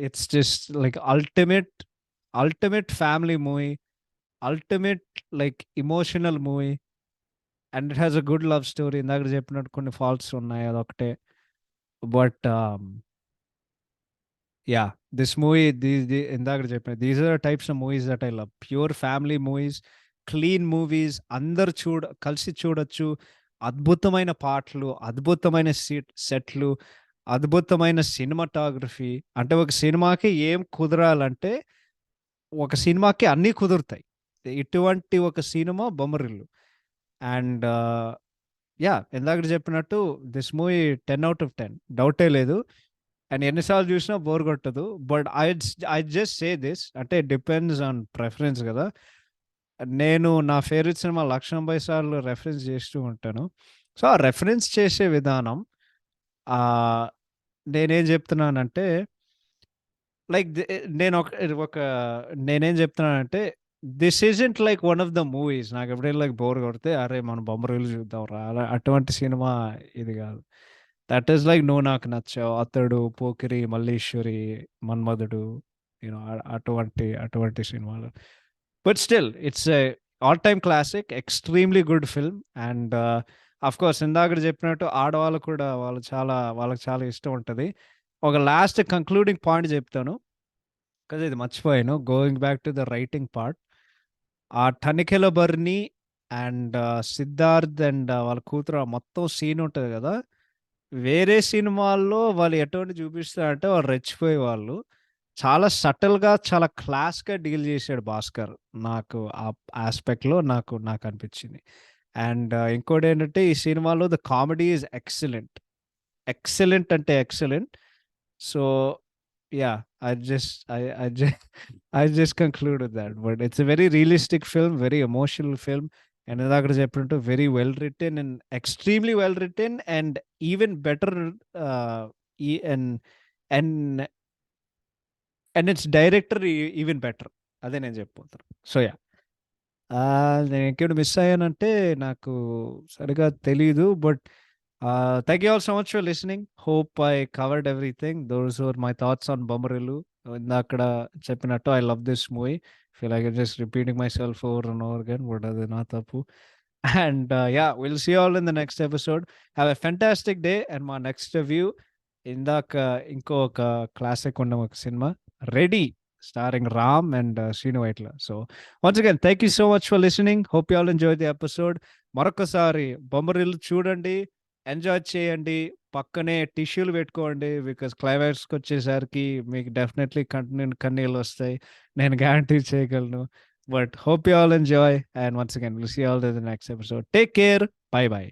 it's just like ultimate family movie. Ultimate like emotional movie. And it has a good love story. ఇందాక చెప్పినట్టు కొన్ని faults ఉన్నాయి అదొకటే. But yeah! This movie ఇందాక చెప్పిన these are types of movies that I love. Pure family movies, clean movies అందరూ కలిసి చూడొచ్చు. అద్భుతమైన పాటలు, అద్భుతమైన సెట్లు, అద్భుతమైన సినిమాటోగ్రఫీ. అంటే ఒక సినిమాకి ఏం కుదరాలంటే ఒక సినిమాకి అన్నీ కుదురుతాయి. ఇటువంటి ఒక సినిమా 'బొమ్మరిల్లు.' అండ్ ఇందాకడ చెప్పినట్టు దిస్ మూవీ 10 ఔట్ ఆఫ్ 10 డౌటే లేదు. అండ్ ఎన్ని సార్లు చూసినా బోర్ కొట్టదు. But I just say this అంటే డిపెండ్స్ ఆన్ ప్రిఫరెన్స్ గదా! నేను నా ఫేవరెట్ సినిమా 1,80,000 సార్లు రెఫరెన్స్ చేస్తూ ఉంటాను. సో, ఆ రెఫరెన్స్ చేసే విధానం ఆహ్, నేనేం చెప్తున్నానంటే లైక్ నేనొక ఒక నేనేం చెప్తున్నానంటే this isn't like one of the movies నాకెప్పుడైనా లైక్ బోర్ కొడితే అరే మనం బొమ్మరిల్లు చూద్దాంరా అటువంటి సినిమా ఇది కాదు. దట్ ఈస్ లైక్ నువ్వు నాకు నచ్చావు, అతడు, పోకిరి, మల్లీశ్వరి, మన్మధుడు, అటువంటి సినిమాలు. But still it's a all time classic, extremely good film. And of course ఇందాక చెప్పినట్టు ఆడవాళ్ళు కూడా వాళ్ళకి చాలా ఇష్టం ఉంటుంది. ఒక లాస్ట్ కంక్లూడింగ్ పాయింట్ చెప్తాను. కదా ఇది మర్చిపోయాను. Going back to the writing part. ఆ 'టనికెల బర్ని' అండ్ 'సిద్ధార్థ్' అండ్ వాళ్ళ కూతురు ఆ మొత్తం సీన్ ఉంటది గదా! వేరే సినిమాల్లో వాళ్ళు ఎటువంటి చూపిస్తారంటే వాళ్ళు రెచ్చిపోయేవాళ్ళు. చాలా సటిల్‌గా, చాలా క్లాస్‌గా డీల్ చేసాడు 'భాస్కర్.' నాకు ఆ యాస్పెక్ట్‌లో నాకనిపించింది. అండ్ ఇంకోటేంటంటే ఈ సినిమాలో the comedy is excellent. Excellent అంటే excellent. So yeah, I just I just conclude with that. But it's a very realistic film, very emotional film, and ఇందాక చెప్పినట్టు very well written and extremely well written and even better uh, e- and and and its director even better. అదే నేను చెప్పబోతున్నా. So నేను ఇంకేమైనా miss అయ్యానంటే నాకు సరిగ్గా తెలీదు. But thank you all so much for listening. Hope I covered everything. Those were my thoughts on 'Bommarillu.' ఇందాకడ చెప్పినట్టు I love this movie. Feel like just repeating myself over and over again. But అది నా తప్పు. And will see you all in the next episode. Have a fantastic day. And మా next review ఇందాక ఇంకొక classic ఉన్న ఒక cinema 'Ready' starring Ram and Srinu Vaitla. So once again thank you so much for listening. Hope you all enjoy the episode. మరొకసారి 'బొమ్మరిల్లు' చూడండి, enjoy చేయండి. పక్కనే టిష్యూలు పెట్టుకోండి. బికాజ్ క్లైమాక్స్‌కొచ్చేసరికి మీకు డెఫినైట్‌లీ కన్నీళ్లొస్తాయి. నేను గ్యారంటీ చేయగలను. But hope you all enjoy. And once again will see you all in the next episode. Take care. Bye by.